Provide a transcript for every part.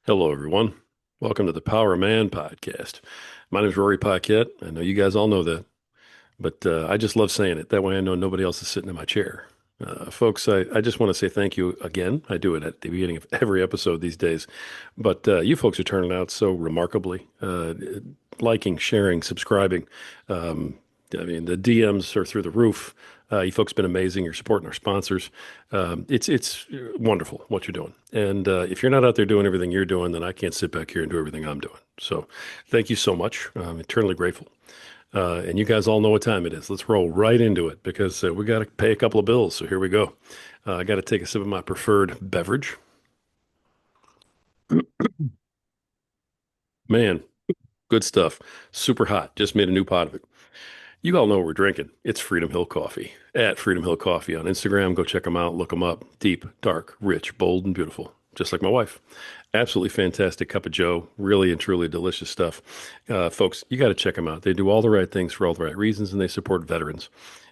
Hello, everyone. Welcome to the Power Man podcast. My name is Rory Paquette. I know you guys all know that, but I just love saying it. That way I know nobody else is sitting in my chair. Folks, I just want to say thank you again. I do it at the beginning of every episode these days, but you folks are turning out so remarkably, liking, sharing, subscribing. Um, I mean, the DMs are through the roof. You folks have been amazing. You're supporting our sponsors. It's wonderful what you're doing. And if you're not out there doing everything you're doing, then I can't sit back here and do everything I'm doing. So thank you so much. I'm eternally grateful. And you guys all know what time it is. Let's roll right into it because we got to pay a couple of bills. So here we go. I got to take a sip of my preferred beverage. Man, good stuff. Super hot. Just made a new pot of it. You all know what we're drinking. It's Freedom Hill Coffee at Freedom Hill Coffee on Instagram. Go check them out. Look them up. Deep, dark, rich, bold, and beautiful. Just like my wife. Absolutely fantastic cup of joe. Really and truly delicious stuff. Folks, you got to check them out. They do all the right things for all the right reasons, and they support veterans,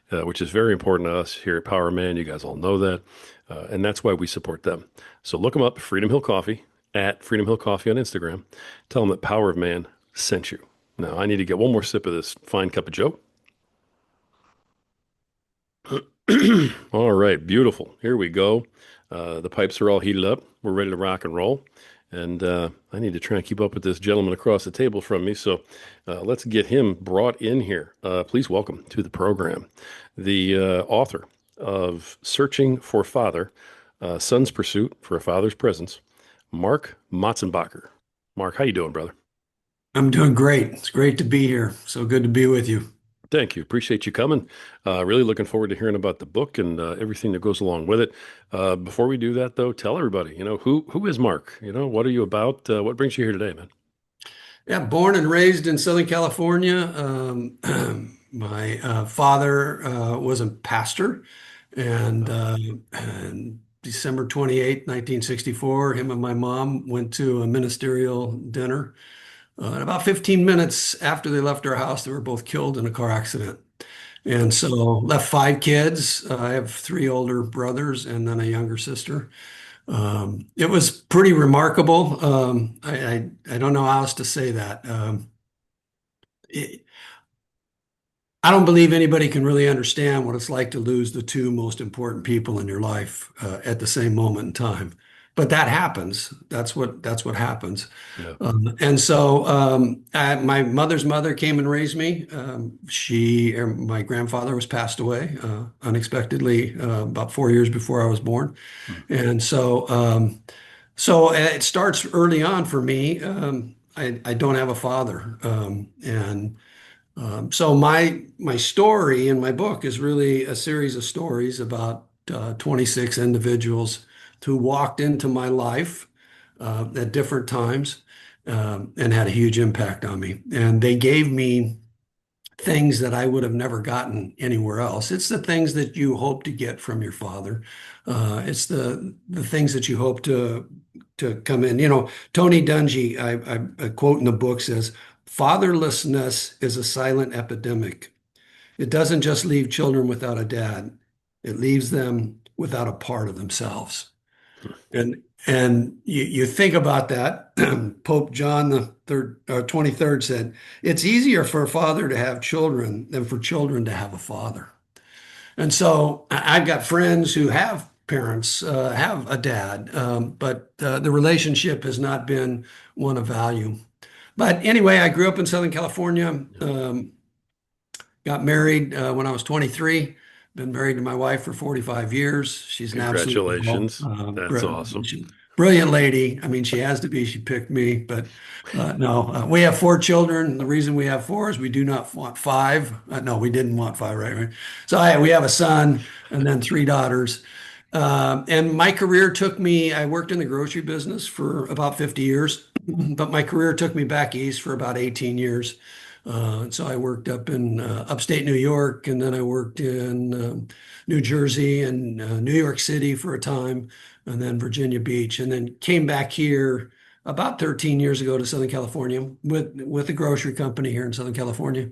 which is very important to us here at Power Man. You guys all know that. And that's why we support them. So look them up, Freedom Hill Coffee at Freedom Hill Coffee on Instagram. Tell them that Power of Man sent you. Now, I need to get one more sip of this fine cup of joe. All right, beautiful. Here we go. The pipes are all heated up. We're ready to rock and roll. And I need to try and keep up with this gentleman across the table from me. So let's get him brought in here. Please welcome to the program the author of Searching for Father, Son's Pursuit for a Father's Presence, Mark Motsenbocker. Mark, how you doing, brother? I'm doing great. It's great to be here. So good to be with you. Thank you. Appreciate you coming. Really looking forward to hearing about the book and everything that goes along with it. Before we do that, though, tell everybody, who is Mark? What are you about? What brings you here today, man? Yeah, born and raised in Southern California. My father was a pastor, and, Oh, uh, and December 28th, 1964, him and my mom went to a ministerial dinner. And about 15 minutes after they left our house, they were both killed in a car accident. And oops. so left five kids. I have three older brothers and then a younger sister. It was pretty remarkable. I don't know how else to say that. It, I don't believe anybody can really understand what it's like to lose the two most important people in your life at the same moment in time. But that happens. That's what happens. Yeah. My mother's mother came and raised me. My grandfather was passed away unexpectedly about 4 years before I was born. Hmm. And so it starts early on for me. I don't have a father, and so my story in my book is really a series of stories about 26 individuals who walked into my life at different times and had a huge impact on me. And they gave me things that I would have never gotten anywhere else. It's the things that you hope to get from your father. It's the things that you hope to come in. Tony Dungy, I quote in the book says, "Fatherlessness is a silent epidemic. It doesn't just leave children without a dad; it leaves them without a part of themselves." And you think about that. Pope John the 23rd said, "It's easier for a father to have children than for children to have a father." And so I've got friends who have parents, have a dad, but the relationship has not been one of value. But anyway, I grew up in Southern California. Yeah. Got married when I was 23. Been married to my wife for 45 years. She's an absolute Congratulations. That's awesome. brilliant lady. I mean, she has to be. She picked me, but no. We have four children. The reason we have four is we do not want five. No, we didn't want five, right? So we have a son and then three daughters. And my career took me, I worked in the grocery business for about 50 years, but my career took me back east for about 18 years. And so I worked up in upstate New York, and then I worked in New Jersey and New York City for a time, and then Virginia Beach, and then came back here about 13 years ago to Southern California with a grocery company here in Southern California.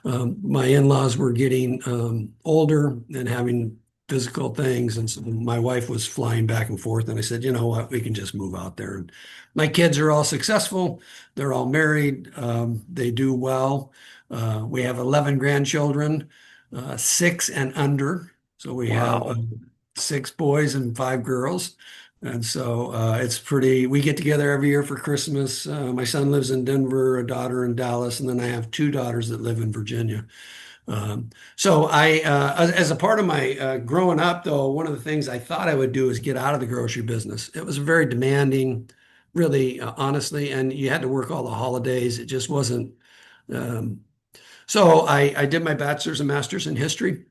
My in-laws were getting older and having physical things. And so my wife was flying back and forth, and I said, you know what, we can just move out there. And my kids are all successful. They're all married. They do well. We have 11 grandchildren, six and under. So we have Wow. six boys and five girls. And so it's pretty, we get together every year for Christmas. My son lives in Denver, a daughter in Dallas, and then I have two daughters that live in Virginia. So as a part of my growing up, though, one of the things I thought I would do is get out of the grocery business. It was very demanding, really, honestly, and you had to work all the holidays. It just wasn't. Um, so I did my bachelor's and master's in history,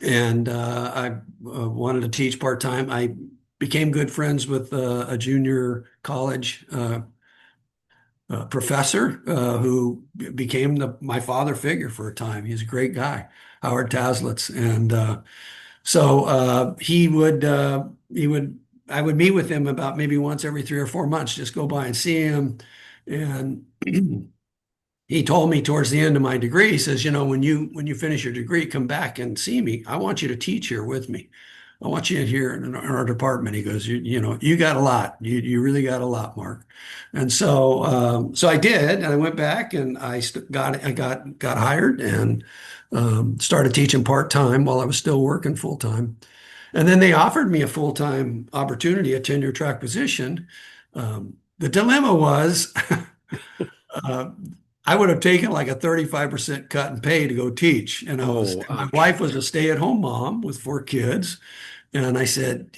and I wanted to teach part time. I became good friends with a junior college professor who became my father figure for a time. He's a great guy, Howard Taslitz, and so I would meet with him about maybe once every 3 or 4 months, just go by and see him, and he told me towards the end of my degree, he says, you know, when you finish your degree, come back and see me. I want you to teach here with me. I want you here in our department. He goes, you know, you got a lot. You really got a lot, Mark. And so so I did, and I went back and I got hired and started teaching part-time while I was still working full-time. And then they offered me a full-time opportunity, a tenure track position. The dilemma was uh, I would have taken like a 35% cut in pay to go teach. And Oh, my ouch. wife was a stay-at-home mom with 4 kids. And I said,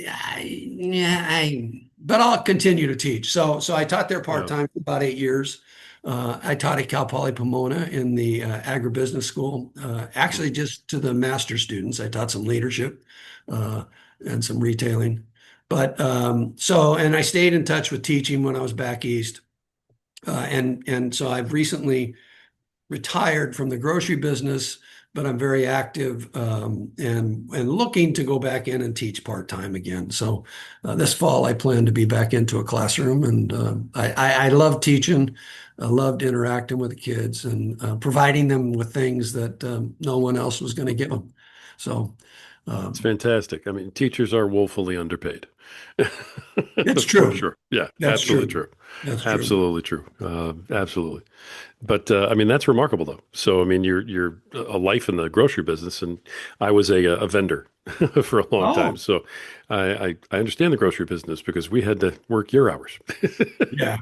but I'll continue to teach. So I taught there Yeah. part-time for about 8 years. I taught at Cal Poly Pomona in the agribusiness school, actually just to the master students. I taught some leadership uh, and some retailing. But and I stayed in touch with teaching when I was back east. And so I've recently retired from the grocery business, but I'm very active and looking to go back in and teach part-time again. So this fall, I plan to be back into a classroom, and I love teaching. I loved interacting with the kids and providing them with things that no one else was going to give them. So It's um, fantastic. I mean, teachers are woefully underpaid. it's For true. sure. Yeah, That's absolutely true. true. That's true. Absolutely true. Absolutely. But I mean, that's remarkable though. So I mean, you're a life in the grocery business, and I was a vendor for a long time. Oh, So I understand the grocery business because we had to work your hours. yeah.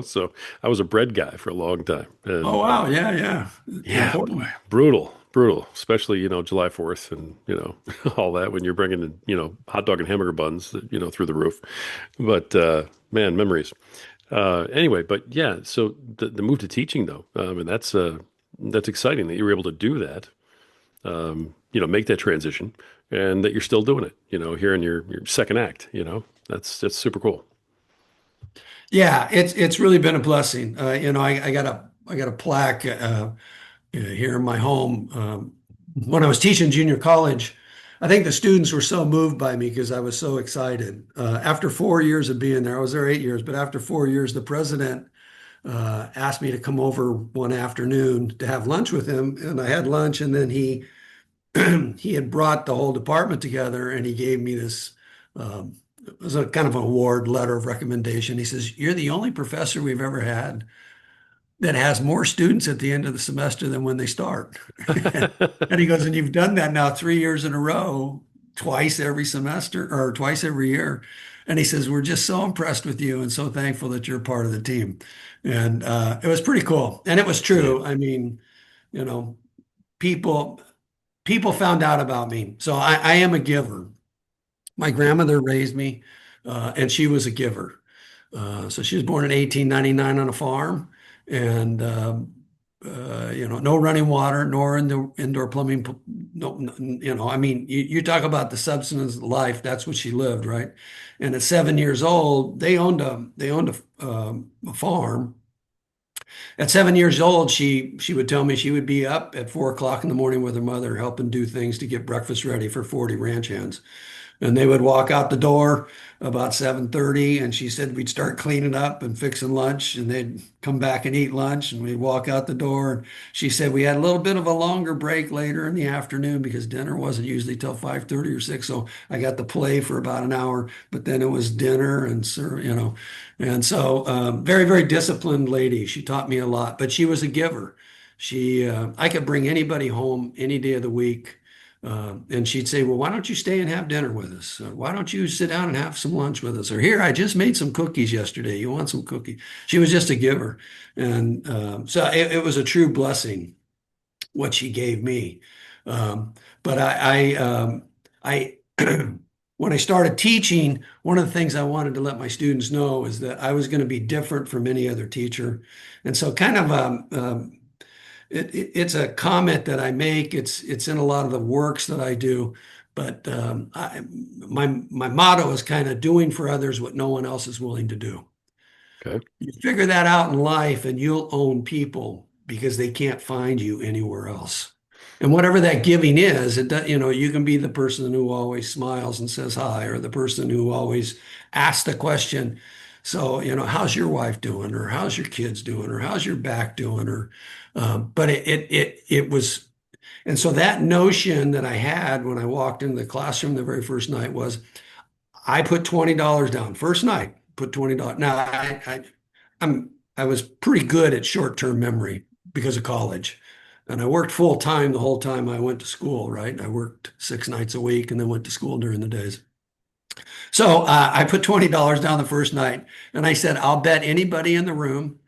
So I was a bread guy for a long time, Oh, and wow. Yeah, yeah. yeah, boy, Important. brutal, brutal. Especially July 4th and all that when you're bringing in hot dog and hamburger buns through the roof. But man, memories. Anyway, but yeah, so the move to teaching though, and that's exciting that you were able to do that. Make that transition, and that you're still doing it. Here in your second act. That's super cool. Yeah, it's really been a blessing. I got a plaque here in my home. When I was teaching junior college, I think the students were so moved by me because I was so excited. After 4 years of being there, I was there 8 years, but after 4 years, the president asked me to come over one afternoon to have lunch with him, and I had lunch, and then he he had brought the whole department together, and he gave me this. It was a kind of an award letter of recommendation. He says, "You're the only professor we've ever had that has more students at the end of the semester than when they start." And he goes, "And you've done that now 3 years in a row, twice every semester or twice every year." And he says, "We're just so impressed with you and so thankful that you're part of the team." And it was pretty cool. And it was Yeah. true. I mean, you know, people people found out about me. So I am a giver. My grandmother raised me, and she was a giver. So she was born in 1899 on a farm, and no running water, nor indoor plumbing. No, I mean, you talk about the substance of life. That's what she lived, right? And at 7 years old, they owned a farm. At 7 years old, she would tell me she would be up at 4 o'clock in the morning with her mother, helping do things to get breakfast ready for 40 ranch hands. And they would walk out the door about 7:30, and she said we'd start cleaning up and fixing lunch, and they'd come back and eat lunch, and we'd walk out the door. And she said we had a little bit of a longer break later in the afternoon because dinner wasn't usually till 5:30 or 6. So I got to play for about an hour, but then it was dinner and and so very, very disciplined lady. She taught me a lot, but she was a giver. I could bring anybody home any day of the week. And she'd say, well, why don't you stay and have dinner with us? Why don't you sit down and have some lunch with us? Or here, I just made some cookies yesterday. You want some cookies? She was just a giver. And so it was a true blessing what she gave me. But I when I started teaching, one of the things I wanted to let my students know is that I was going to be different from any other teacher. And so kind of it's a comment that I make. It's in a lot of the works that I do, but my motto is kind of doing for others what no one else is willing to do. Okay. You figure that out in life, and you'll own people because they can't find you anywhere else. And whatever that giving is, you can be the person who always smiles and says hi, or the person who always asks the question. So, how's your wife doing, or how's your kids doing, or how's your back doing, or but it was, and so that notion that I had when I walked into the classroom the very first night was, I put $20 down. First night, put $20. Now I was pretty good at short-term memory because of college. And I worked full time the whole time I went to school, right? I worked 6 nights a week and then went to school during the days. So I put $20 down the first night and I said, I'll bet anybody in the room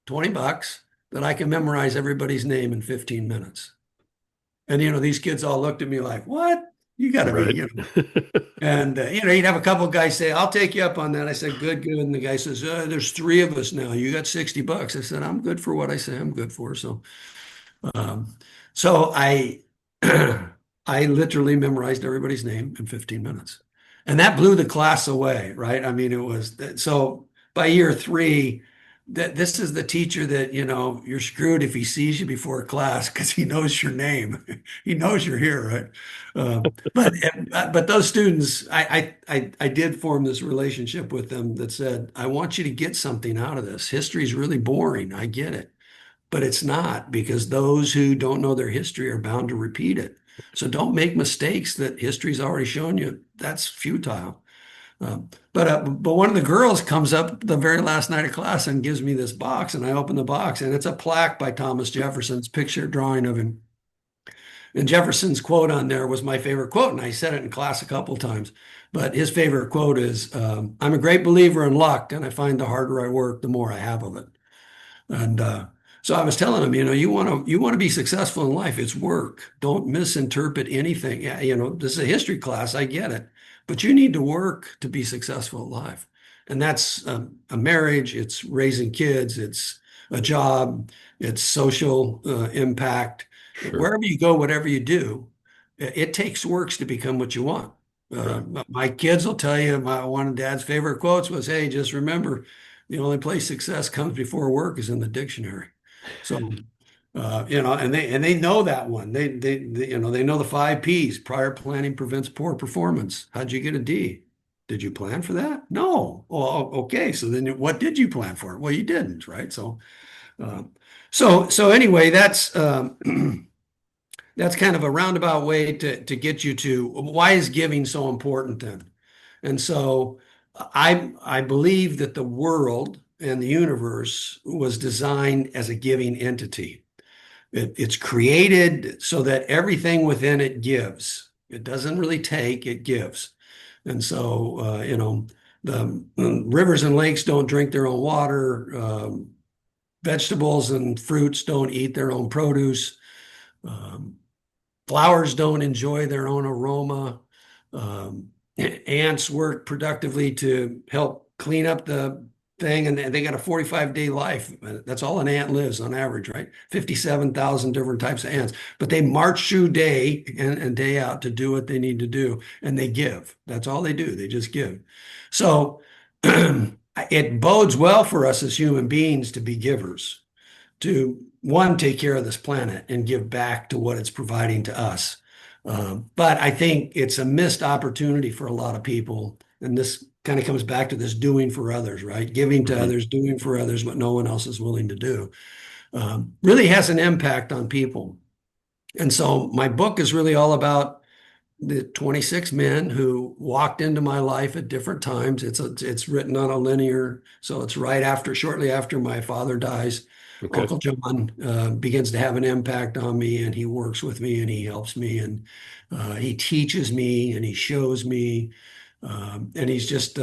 $20 that I can memorize everybody's name in 15 minutes. And, these kids all looked at me like, what? You got to be, Right. And, you'd have a couple of guys say, I'll take you up on that. I said, good, good. And the guy says, there's three of us now. You got $60. I said, I'm good for what I say I'm good for. Um, so I literally memorized everybody's name in 15 minutes. And that blew the class away, right? I mean, it was so by year three, that this is the teacher that, you're screwed if he sees you before class because he knows your name. He knows you're here, right? But those students, I did form this relationship with them that said, I want you to get something out of this. History is really boring. I get it. But it's not, because those who don't know their history are bound to repeat it. So don't make mistakes that history's already shown you. That's futile. But one of the girls comes up the very last night of class and gives me this box, and I open the box, and it's a plaque by Thomas Jefferson's picture drawing of him. And Jefferson's quote on there was my favorite quote, and I said it in class a couple times. But his favorite quote is, "I'm a great believer in luck, and I find the harder I work, the more I have of it." And so I was telling him, you want to be successful in life. It's work. Don't misinterpret anything. Yeah, this is a history class. I get it, but you need to work to be successful in life, and that's a marriage. It's raising kids. It's a job. It's social impact. Sure. Wherever you go, whatever you do, it takes works to become what you want. Right. My kids will tell you, one of Dad's favorite quotes was, "Hey, just remember, the only place success comes before work is in the dictionary." So, and they know that one. They know the 5 Ps. Prior planning prevents poor performance. How'd you get a D? Did you plan for that? No. Well, okay. So then what did you plan for? Well, you didn't, right? Uh, so anyway, that's kind of a roundabout way to get you to why is giving so important then? And so I believe that the world and the universe was designed as a giving entity. It's created so that everything within it gives. It doesn't really take, it gives. And so, the rivers and lakes don't drink their own water. Vegetables and fruits don't eat their own produce. Um, Flowers don't enjoy their own aroma. Um, Ants work productively to help clean up the thing, and they got a 45-day life. That's all an ant lives on average, right? 57,000 different types of ants. But they march through day and day out to do what they need to do, and they give. That's all they do. They just give. So it bodes well for us as human beings to be givers, to one, take care of this planet and give back to what it's providing to us. But I think it's a missed opportunity for a lot of people. And this kind of comes back to this doing for others, right? Giving to Hmm. others, doing for others what no one else is willing to do. Really has an impact on people. And so my book is really all about the 26 men who walked into my life at different times. It's written on a linear, so it's shortly after my father dies. Okay. Uncle John begins to have an impact on me, and he works with me, and he helps me, and he teaches me, and he shows me, and he's just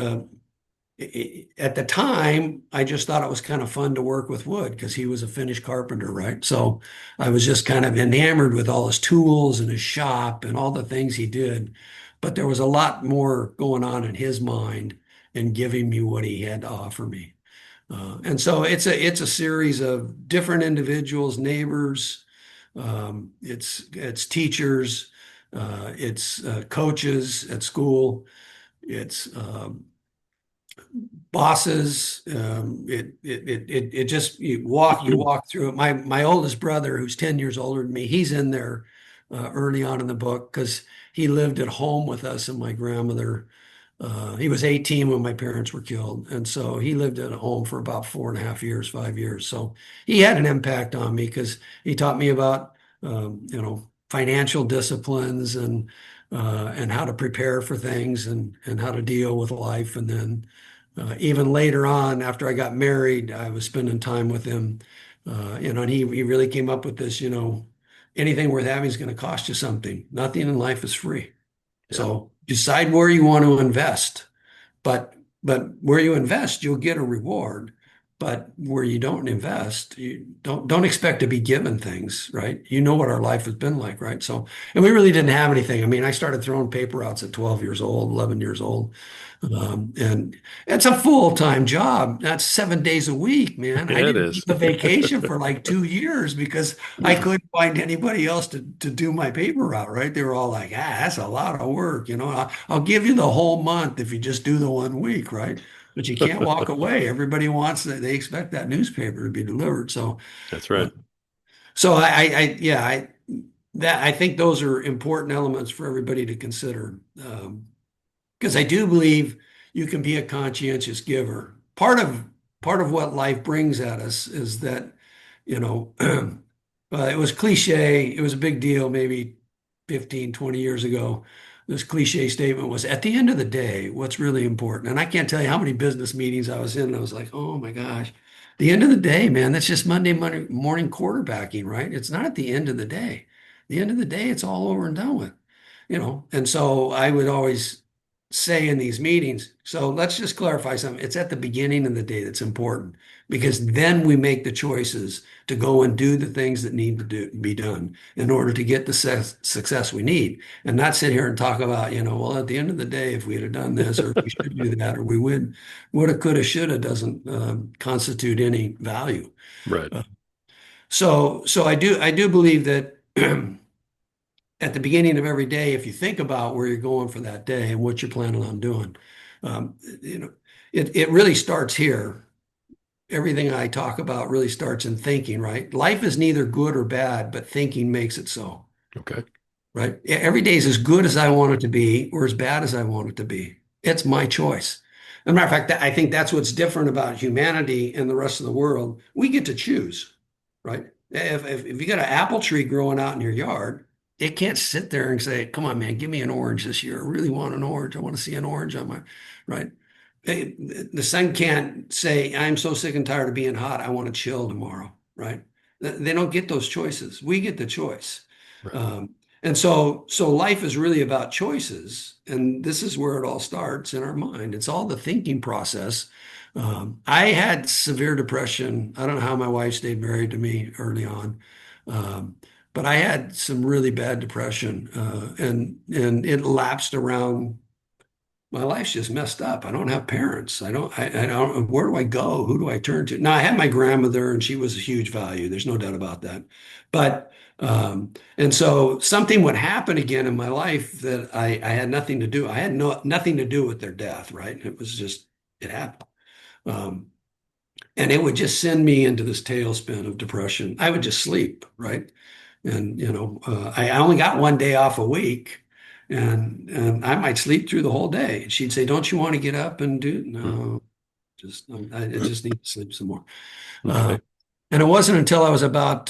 at the time, I just thought it was kind of fun to work with wood because he was a finished carpenter, right? So I was just kind of enamored with all his tools and his shop and all the things he did. But there was a lot more going on in his mind and giving me what he had to offer me. And so it's a series of different individuals, neighbors, it's teachers, it's coaches at school, it's bosses. It just you walk through it. My oldest brother, who's 10 years older than me, he's in there early on in the book because he lived at home with us and my grandmother. He was 18 when my parents were killed, and so he lived at home for about 4.5 years, 5 years. So he had an impact on me because he taught me about financial disciplines and how to prepare for things and how to deal with life. And then even later on, after I got married, I was spending time with him, and he really came up with this, anything worth having is going to cost you something. Nothing in life is free. Yeah. So decide where you want to invest. But where you invest, you'll get a reward. But where you don't invest, you don't expect to be given things, right? You know what our life has been like, right? So, and we really didn't have anything. I mean, I started throwing paper outs at 12 years old, 11 years old. And it's a full-time job. That's 7 days a week, man. I Yeah, it didn't is. take a vacation for like 2 years because I couldn't find anybody else to do my paper route, right? They were all like, that's a lot of work. I'll give you the whole month if you just do the 1 week, right? But you can't walk away. Everybody wants that. They expect that newspaper to be delivered. So, That's uh, right. so yeah, I think those are important elements for everybody to consider. Because I do believe you can be a conscientious giver. Part of what life brings at us is that, it was cliche. It was a big deal maybe 15, 20 years ago. This cliche statement was, at the end of the day, what's really important? And I can't tell you how many business meetings I was in, and I was like, oh my gosh, the end of the day, man, that's just Monday morning quarterbacking, right? It's not at the end of the day. The end of the day, it's all over and done with, And so I would always say in these meetings, so let's just clarify something. It's at the beginning of the day that's important because then we make the choices to go and do the things that need to be done in order to get the success we need, and not sit here and talk about, well, at the end of the day, if we had done this or we should do that or we woulda, coulda, shoulda doesn't constitute any value. Right. Uh, so I do believe that at the beginning of every day, if you think about where you're going for that day and what you're planning on doing, um, you know, it really starts here. Everything I talk about really starts in thinking, right? Life is neither good or bad, but thinking makes it so, Okay. right? Every day is as good as I want it to be or as bad as I want it to be. It's my choice. As a matter of fact, I think that's what's different about humanity and the rest of the world. We get to choose, right? If you got an apple tree growing out in your yard, it can't sit there and say, "Come on, man, give me an orange this year. I really want an orange. I want to see an orange on my," right? The sun can't say, "I'm so sick and tired of being hot. I want to chill tomorrow," right? They don't get those choices. We get the choice. Right. And so life is really about choices, and this is where it all starts in our mind. It's all the thinking process. I had severe depression. I don't know how my wife stayed married to me early on, um, but I had some really bad depression, and it lapsed around. My life's just messed up. I don't have parents. I don't, where do I go? Who do I turn to? Now, I had my grandmother and she was a huge value. There's no doubt about that. But, and so something would happen again in my life that I had nothing to do. I had nothing to do with their death, right? It was just, it happened. Um, and it would just send me into this tailspin of depression. I would just sleep, right? And I only got 1 day off a week, and I might sleep through the whole day. And she'd say, "Don't you want to get up and do?" Hmm. No, I just need to sleep some more. Uh, Okay. and it wasn't until I was about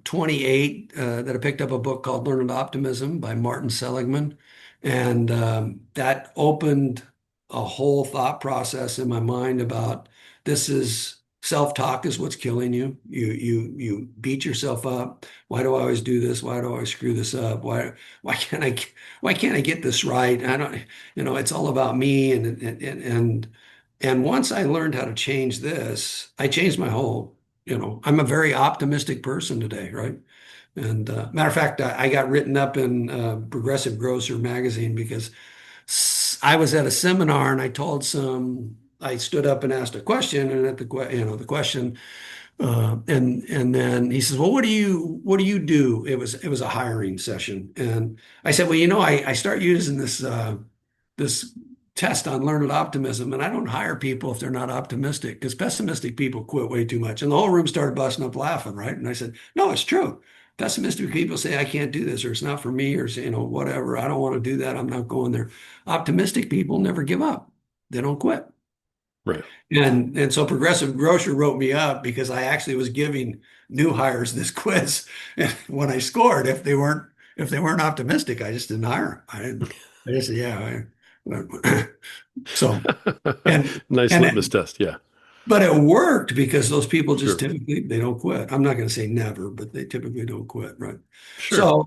28 that I picked up a book called Learned Optimism by Martin Seligman. And that opened a whole thought process in my mind about this is self-talk is what's killing you. You beat yourself up. Why do I always do this? Why do I always screw this up? Why can't I why can't I get this right? I don't, it's all about me. And once I learned how to change this, I changed my whole, I'm a very optimistic person today, right? And matter of fact, I got written up in Progressive Grocer magazine because I was at a seminar and I stood up and asked a question, and the question, and then he says, "Well, what do you do?" It was a hiring session, and I said, "Well, I start using this test on learned optimism, and I don't hire people if they're not optimistic because pessimistic people quit way too much." And the whole room started busting up laughing, right? And I said, "No, it's true. Pessimistic people say I can't do this, or it's not for me, or whatever. I don't want to do that. I'm not going there." Optimistic people never give up. They don't quit. Right. And so Progressive Grocer wrote me up because I actually was giving new hires this quiz. And when I scored, if they weren't optimistic, I just didn't hire them. I just said, yeah. So and Nice litmus and test. Yeah. but it worked because those people just Sure. typically they don't quit. I'm not going to say never, but they typically don't quit, right? Sure.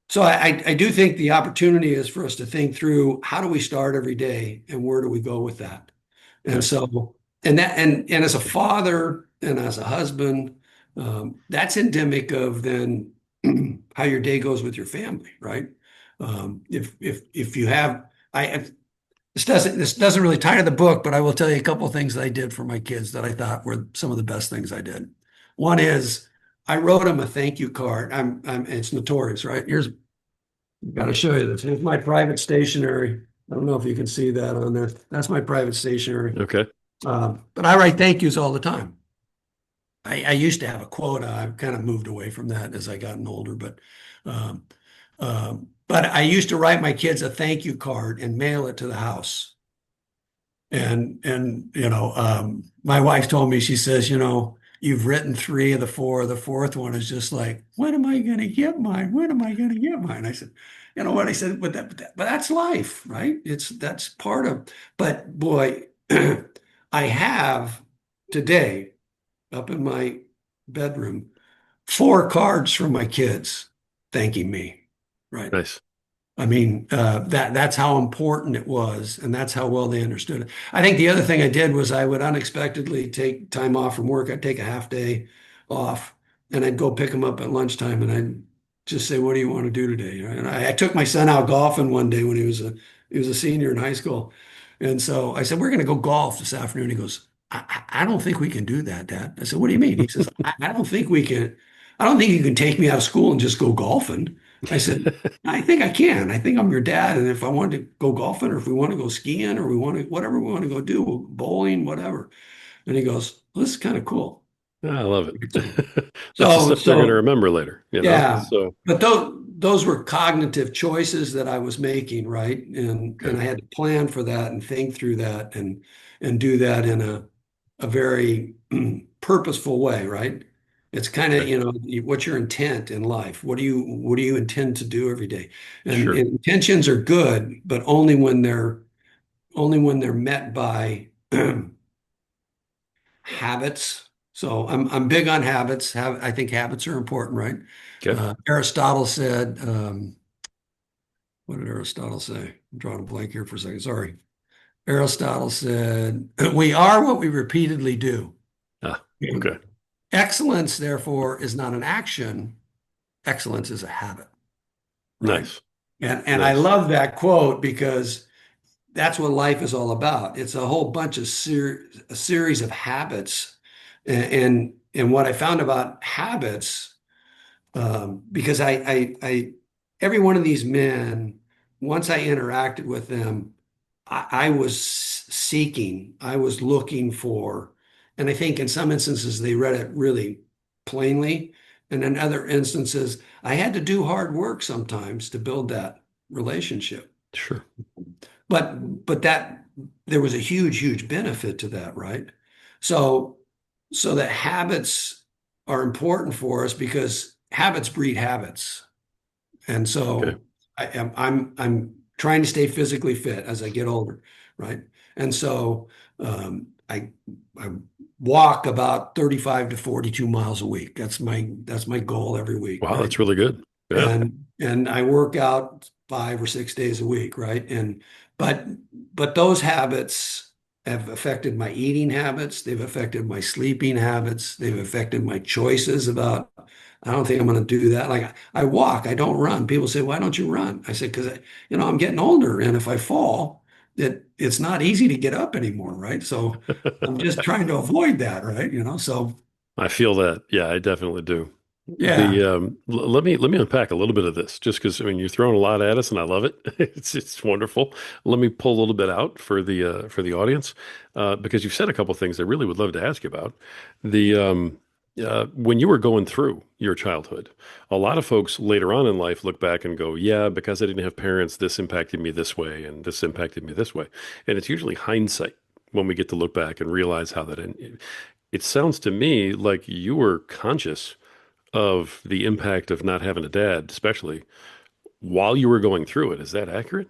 So I do think the opportunity is for us to think through how do we start every day and where do we go with that? And Okay. so, and as a father and as a husband, that's endemic of then how your day goes with your family, right? If you have, this doesn't really tie to the book, but I will tell you a couple of things that I did for my kids that I thought were some of the best things I did. One is I wrote them a thank you card. It's notorious, right? Got to show you this. Here's my private stationery. I don't know if you can see that on there. That's my private stationery. Okay. But I write thank yous all the time. I used to have a quota. I've kind of moved away from that as I gotten older, but I used to write my kids a thank you card and mail it to the house. And my wife told me, she says, you've written three of the four. The fourth one is just like, when am I going to get mine? When am I going to get mine? I said, you know what? I said, but that's life, right? That's part of, but boy, I have today up in my bedroom 4 cards from my kids thanking me, right? Nice. I mean, that's how important it was, and that's how well they understood it. I think the other thing I did was I would unexpectedly take time off from work. I'd take a half day off, and I'd go pick them up at lunchtime, and I'd just say, "What do you want to do today?" And I took my son out golfing one day when he was a senior in high school, and so I said, "We're going to go golf this afternoon." He goes, I don't think we can do that, Dad." I said, "What do you mean?" He says, I don't think we can. I don't think you can take me out of school and just go golfing." I said, "I think I can. I think I'm your dad. And if I want to go golfing or if we want to go skiing or whatever we want to go do, bowling, whatever." And he goes, "Well, this is kind of cool." I love it. That's the So, stuff they're going to so remember later, you know? yeah, So, but those were cognitive choices that I was making, right? And okay. I had to plan for that and think through that and do that in a very purposeful way, right? It's kind of, Okay. what's your intent in life? What do you intend to do every day? And Sure. intentions are good, but only when they're met by habits. So I'm big on habits. I think habits are important, right? Okay. Aristotle said, what did Aristotle say? I'm drawing a blank here for a second. Sorry. Aristotle said, "We are what we repeatedly do." Ah, And okay. excellence, therefore, is not an action. Excellence is a habit, right? Nice. And I Nice. love that quote because that's what life is all about. It's a whole bunch of a series of habits. And what I found about habits, because every one of these men, once I interacted with them, I was seeking, I was looking for, and I think in some instances they read it really plainly, And in other instances, I had to do hard work sometimes to build that relationship. Sure. But that there was a huge benefit to that, right? So so that habits are important for us because habits breed habits. And Okay. so I'm trying to stay physically fit as I get older, right? And so I walk about 35 to 42 miles a week. That's my goal every week, Wow, right? that's really good. Yeah. And I work out 5 or 6 days a week, right? But but those habits have affected my eating habits. They've affected my sleeping habits. They've affected my choices about, I don't think I'm going to do that. Like I walk, I don't run. People say, why don't you run? I said, because I'm getting older, and if I fall, it's not easy to get up anymore, right? So I'm just trying to avoid that, right? So I feel that. Yeah, I definitely do. yeah. Let me unpack a little bit of this, just because I mean you're throwing a lot at us, and I love it. It's wonderful. Let me pull a little bit out for the audience, because you've said a couple things I really would love to ask you about. The When you were going through your childhood, a lot of folks later on in life look back and go, "Yeah, because I didn't have parents, this impacted me this way, and this impacted me this way," and it's usually hindsight when we get to look back and realize how that. It sounds to me like you were conscious of the impact of not having a dad, especially while you were going through it. Is that accurate?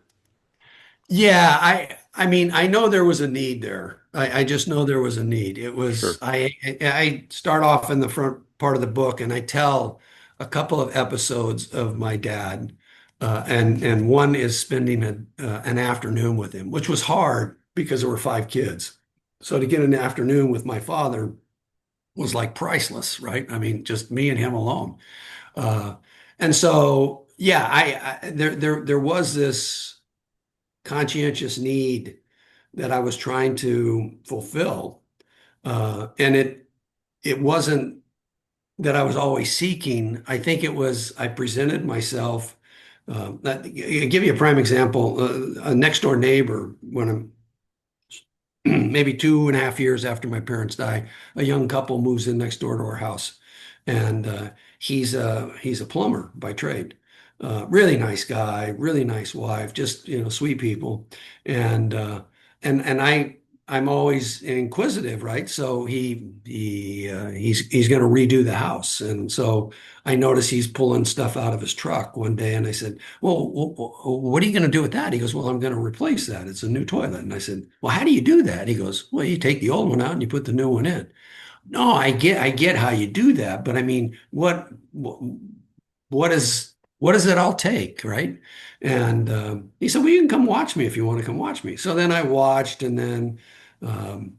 Yeah, I mean, I know there was a need there. I just know there was a need. It was Sure. I start off in the front part of the book, and I tell a couple of episodes of my dad, and one is spending an afternoon with him, which was hard because there were 5 kids. So to get an afternoon with my father was like priceless, right? I mean, just me and him alone. Uh, and so yeah, there was this conscientious need that I was trying to fulfill. And it wasn't that I was always seeking. I think it was I presented myself. I'll give you a prime example. A next door neighbor, when I'm maybe 2.5 years after my parents die, a young couple moves in next door to our house, and he's a plumber by trade. Really nice guy, really nice wife, just sweet people, and I'm always inquisitive, right? So he's going to redo the house, and so I notice he's pulling stuff out of his truck one day, and I said, well, what are you going to do with that? He goes, well, I'm going to replace that. It's a new toilet. And I said, well, how do you do that? He goes, well, you take the old one out and you put the new one in. No, I get how you do that, but I mean, what does it all take, right? And he said, well, you can come watch me if you want to come watch me. So then I watched, and then um,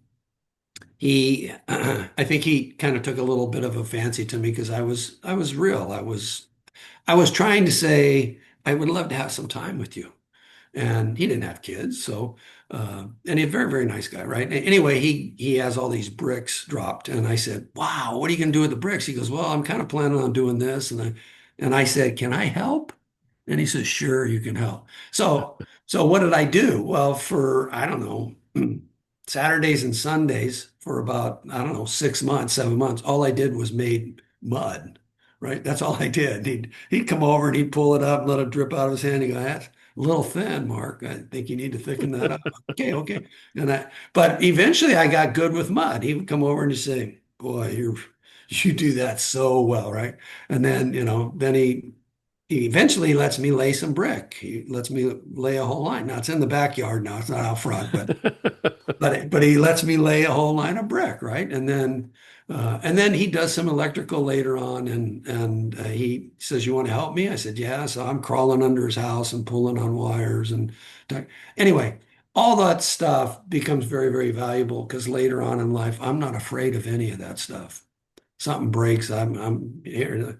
I think he kind of took a little bit of a fancy to me because I was real. I was trying to say, I would love to have some time with you. And he didn't have kids, so and he's a very, very nice guy, right? Anyway, he has all these bricks dropped, and I said, "Wow, what are you going to do with the bricks?" He goes, "Well, I'm kind of planning on doing this," and I said, "Can I help?" And he says, "Sure, you can help." So what did I do? Well, for I don't know, Saturdays and Sundays for about I don't know 6 months, 7 months, all I did was made mud, right? That's all I did. He'd come over and he'd pull it up and let it drip out of his hand. He go, "That's a little thin, Mark. I think you need to thicken that up." Okay, okay. But eventually I got good with mud. He would come over and he'd say, "Boy, you do that so well, right?" And then, then he eventually lets me lay some brick. He lets me lay a whole line. Now it's in the backyard now. It's not out front, but he lets me lay a whole line of brick, right? And then he does some electrical later on, and he says, "You want to help me?" I said, "Yeah." So I'm crawling under his house and pulling on wires anyway, all that stuff becomes very, very valuable because later on in life, I'm not afraid of any of that stuff. Something breaks, I'm here.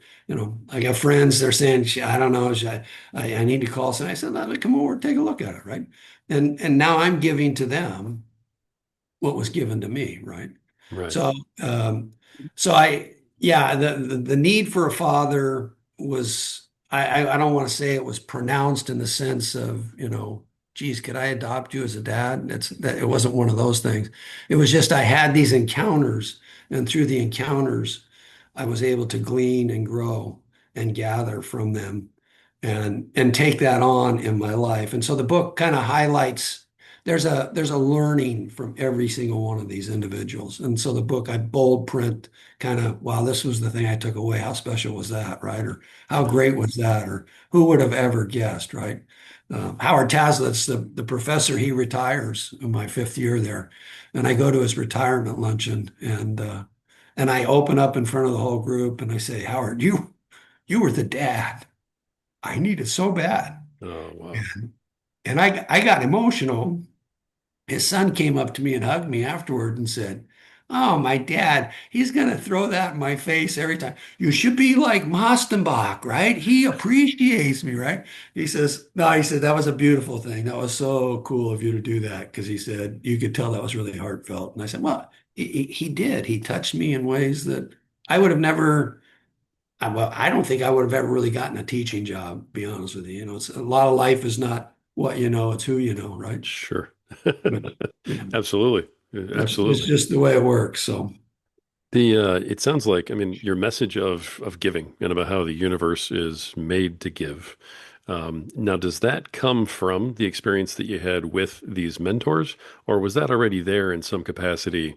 I got friends. They're saying, I don't know. I need to call." So I said, "Let me come over, take a look at it," right? And now I'm giving to them what was given to me, right? Right. So, um, yeah, the need for a father was, I don't want to say it was pronounced in the sense of, geez, could I adopt you as a dad? It wasn't one of those things. It was just I had these encounters, and through the encounters, I was able to glean and grow and gather from them and take that on in my life. And so the book kind of highlights there's a learning from every single one of these individuals. And so the book I bold print kind of, wow, this was the thing I took away. How special was that, right? Or how great was that? Or who would have ever guessed, right? Howard Taslitt's the professor. He retires in my fifth year there, and I go to his retirement luncheon, and I open up in front of the whole group, and I say, Howard, you were the dad I needed so bad, Oh, wow. and I got emotional. His son came up to me and hugged me afterward and said, "Oh, my dad, he's going to throw that in my face every time. You should be like Motsenbocker, right? He appreciates me, right?" He says, "No," he said, "that was a beautiful thing. That was so cool of you to do that." Because he said, you could tell that was really heartfelt. And I said, well, he did. He touched me in ways that I would have never. Well, I don't think I would have ever really gotten a teaching job, to be honest with you. You know, it's a lot of life is not what you know, it's who you know, right? Sure. But you know, Absolutely. it's Absolutely. just the way it works. So It sounds like, I mean, your message of giving and about how the universe is made to give. Now, does that come from the experience that you had with these mentors, or was that already there in some capacity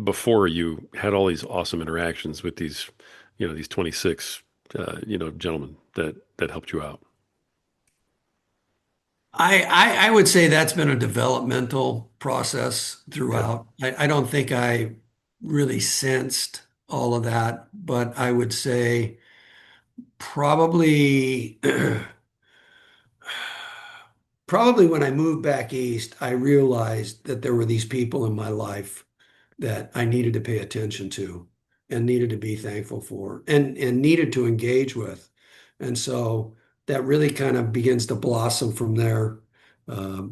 before you had all these awesome interactions with these, these 26, gentlemen that helped you out? I would say that's been a developmental process Okay. throughout. I don't think I really sensed all of that, but I would say probably probably when I moved back east, I realized that there were these people in my life that I needed to pay attention to and needed to be thankful for and needed to engage with. And so that really kind of begins to blossom from there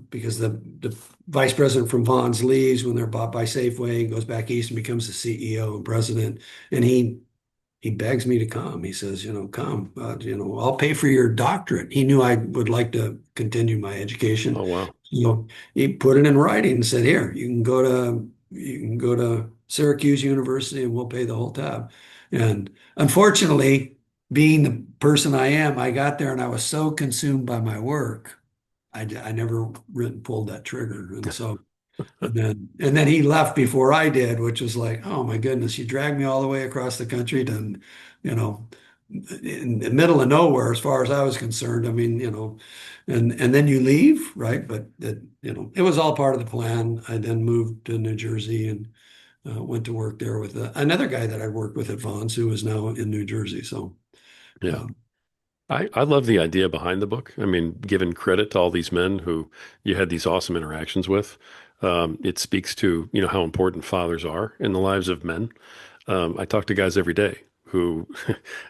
because the vice president from Vaughn's leaves when they're bought by Safeway and goes back east and becomes the CEO and president. And he begs me to come. He says, come, I'll pay for your doctorate. He knew I would like to continue my education. Oh, wow. He put it in writing and said, here, you can go to Syracuse University and we'll pay the whole tab. And unfortunately, being the person I am, I got there and I was so consumed by my work, I never really pulled that trigger. And then he left before I did, which was like, oh my goodness, you dragged me all the way across the country to, you know, in the middle of nowhere as far as I was concerned. I mean, and then you leave, right? But it was all part of the plan. I then moved to New Jersey and went to work there with another guy that I worked with at Vaughn's who is now in New Jersey. So, Yeah. um, I love the idea behind the book. I mean, giving credit to all these men who you had these awesome interactions with. It speaks to, how important fathers are in the lives of men. I talk to guys every day who,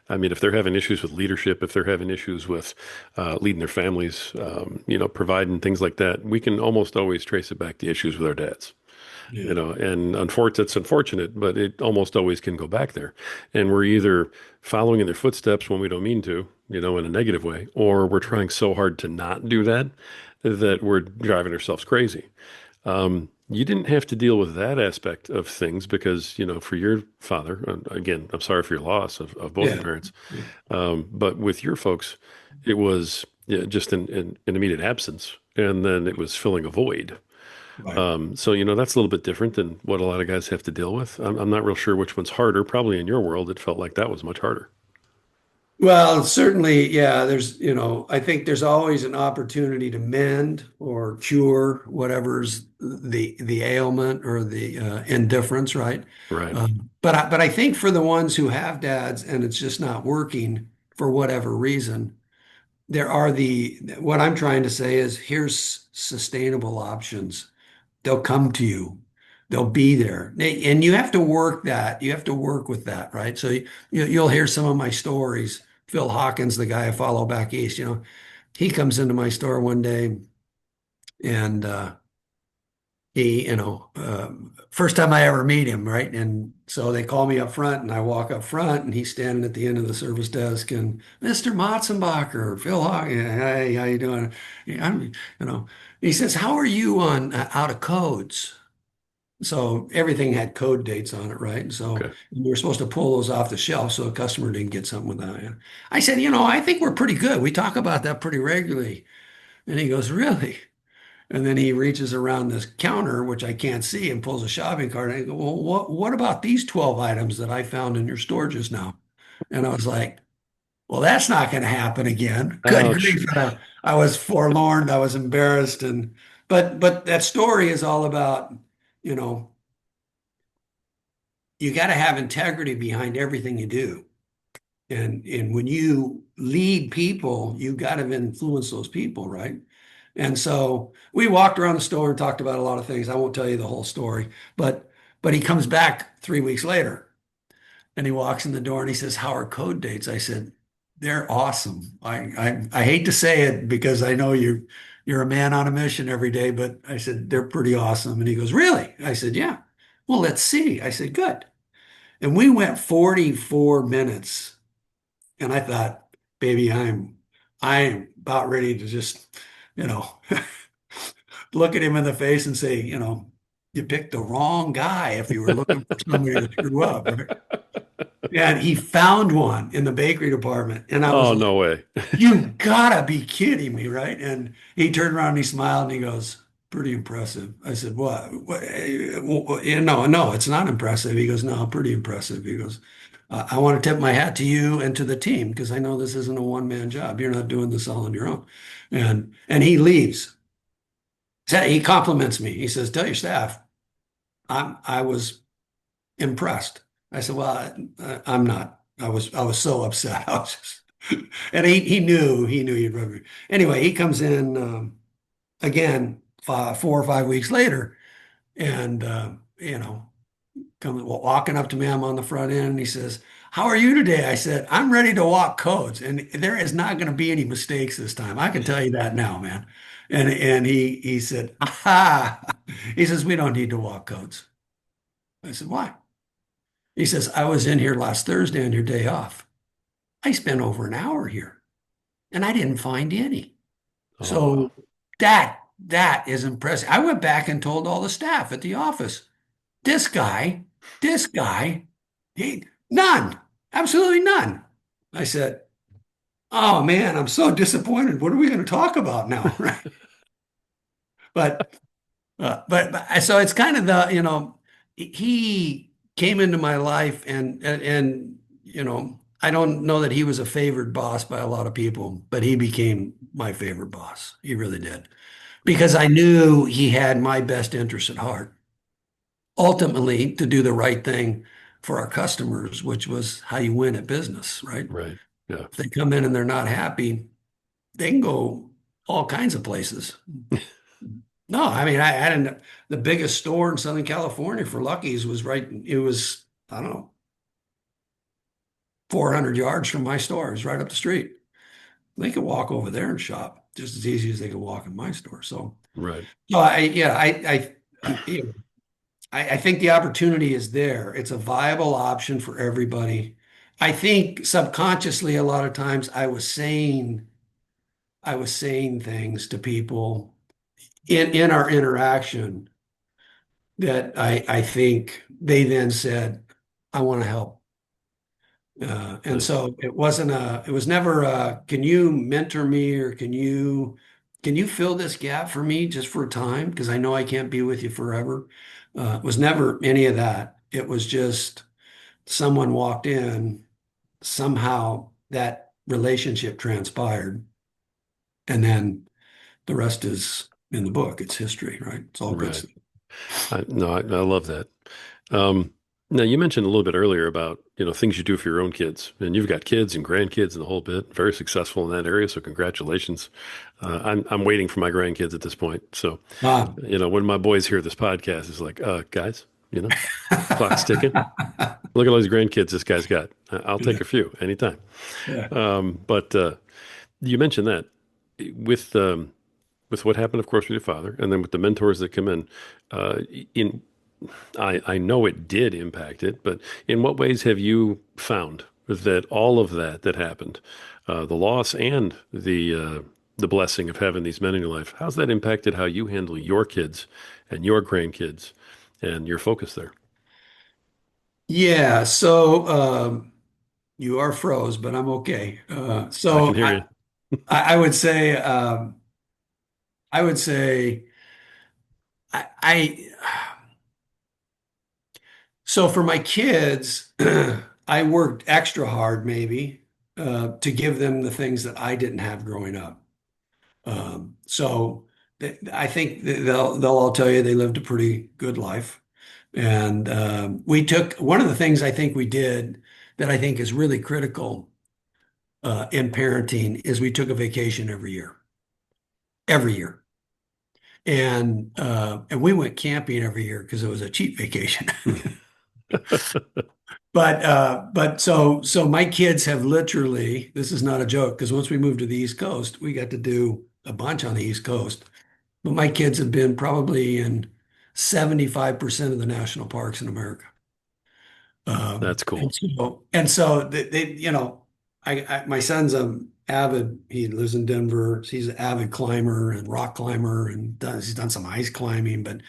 I mean, if they're having issues with leadership, if they're having issues with leading their families, providing things like that, we can almost always trace it back to issues with our dads. yeah, And unfortunate, it's unfortunate, but it almost always can go back there. And we're either following in their footsteps when we don't mean to, in a negative way, or we're trying so hard to not do that that we're driving ourselves crazy. You didn't have to deal with that aspect of things because, for your father, again, I'm sorry for your loss of both your yeah, parents, yeah, but with your folks, it was yeah, just an immediate absence, and then it was filling a void. right. So, that's a little bit different than what a lot of guys have to deal with. I'm not real sure which one's harder. Probably in your world, it felt like that was much harder. Well, certainly, yeah, I think there's always an opportunity to mend or cure whatever's the ailment or the indifference, right? Right. But I think for the ones who have dads and it's just not working for whatever reason, what I'm trying to say is here's sustainable options. They'll come to you. They'll be there. And you have to work that. You have to work with that, right? So you'll hear some of my stories. Phil Hawkins, the guy I follow back east, he comes into my store one day and first time I ever meet him, right? And so they call me up front and I walk up front and he's standing at the end of the service desk and Mr. Motsenbocker, Phil Hawkins, hey, how you doing? Yeah, he says, how are you on out of codes? So everything had code dates on it, right? So Okay. you were supposed to pull those off the shelf so a customer didn't get something without it. I said, I think we're pretty good. We talk about that pretty regularly. And he goes, really? And then he reaches around this counter, which I can't see, and pulls a shopping cart. And I go, well, what about these 12 items that I found in your store just now? And I was like, well, that's not going to happen again. Good Ouch. grief. I was forlorn. I was embarrassed. But that story is all about, you know, you got to have integrity behind everything you do. And when you lead people, you got to influence those people, right? And so we walked around the store and talked about a lot of things. I won't tell you the whole story, but he comes back 3 weeks later and he walks in the door and he says, "How are code dates?" I said, "They're awesome. I hate to say it because I know you're a man on a mission every day, but I said they're pretty awesome." And he goes, "Really?" I said, "Yeah." "Well, let's see." I said, "Good." And we went 44 minutes and I thought, baby, I'm about ready to just, you know, look at him in the face and say, you picked the wrong guy if you were looking for somebody to screw up, right? And he found one in the bakery department. And I was Oh, like, no way. you gotta be kidding me, right? And he turned around and he smiled and he goes, pretty impressive. I said, what? No, it's not impressive. He goes, no, pretty impressive. He goes, I want to tip my hat to you and to the team because I know this isn't a one-man job. You're not doing this all on your own. And he leaves. He compliments me. He says, tell your staff, I was impressed. I said, well, I'm not. I was so upset. I was just, and he knew he'd rub me. Anyway, he comes in again 4 or 5 weeks later, and comes walking up to me. I'm on the front end, and he says, "How are you today?" I said, "I'm ready to walk codes, and there is not going to be any mistakes this time. I can tell you that now, man." And he said, "Aha!" He says, "We don't need to walk codes." I said, "Why?" He says, "I was in here last Thursday on your day off. I spent over an hour here, and I didn't find any." Oh, So that is impressive. I went back and told all the staff at the office, this guy, this guy, none, absolutely none. I said, "Oh man, I'm so disappointed. What are we going to talk about now?" Right? But so it's kind of he came into my life and I don't know that he was a favored boss by a lot of people, but he became my favorite boss. He really did because I knew he had my best interest at heart. Ultimately, to do the right thing for our customers, which was how you win at business, right? right. Yeah. If they come in and they're not happy, they can go all kinds of places. No, I mean, I had the biggest store in Southern California for Lucky's was it was, I don't know, 400 yards from my store. It was right up the street. They could walk over there and shop just as easy as they could walk in my store. So, Right. no, I think the opportunity is there. It's a viable option for everybody. I think subconsciously, a lot of times I was saying things to people in our interaction that I think they then said, I want to help. And Nice. so it was never can you mentor me or can you fill this gap for me just for a time? Because I know I can't be with you forever. It was never any of that. It was just someone walked in, somehow that relationship transpired, and then the rest is in the book. It's history, right? It's all good Right. stuff. No, I love that. Um, Now you mentioned a little bit earlier about, things you do for your own kids, and you've got kids and grandkids and the whole bit. Very successful in that area, so congratulations. I'm waiting for my grandkids at this point. So, Ah. when my boys hear this podcast, it's like, guys, clock's ticking. Look at all these grandkids this guy's got. I'll take Yeah, a few anytime. yeah. But you mentioned that with with what happened, of course, with your father, and then with the mentors that come in. In I know it did impact it, but in what ways have you found that all of that happened, the loss and the blessing of having these men in your life, how's that impacted how you handle your kids and your grandkids and your focus there. Yeah, so you are froze, but I'm okay. I can hear you. I would say I would say I so for my kids, I worked extra hard maybe to give them the things that I didn't have growing up. So I think that they'll all tell you they lived a pretty good life. And we took one of the things I think we did that I think is really critical in parenting is we took a vacation every year, and we went camping every year because it was a cheap vacation. But my kids have literally, this is not a joke, because once we moved to the East Coast, we got to do a bunch on the East Coast. But my kids have been probably in 75% of the national parks in America. That's cool. And so my son's he lives in Denver. He's an avid climber and rock climber and he's done some ice climbing. But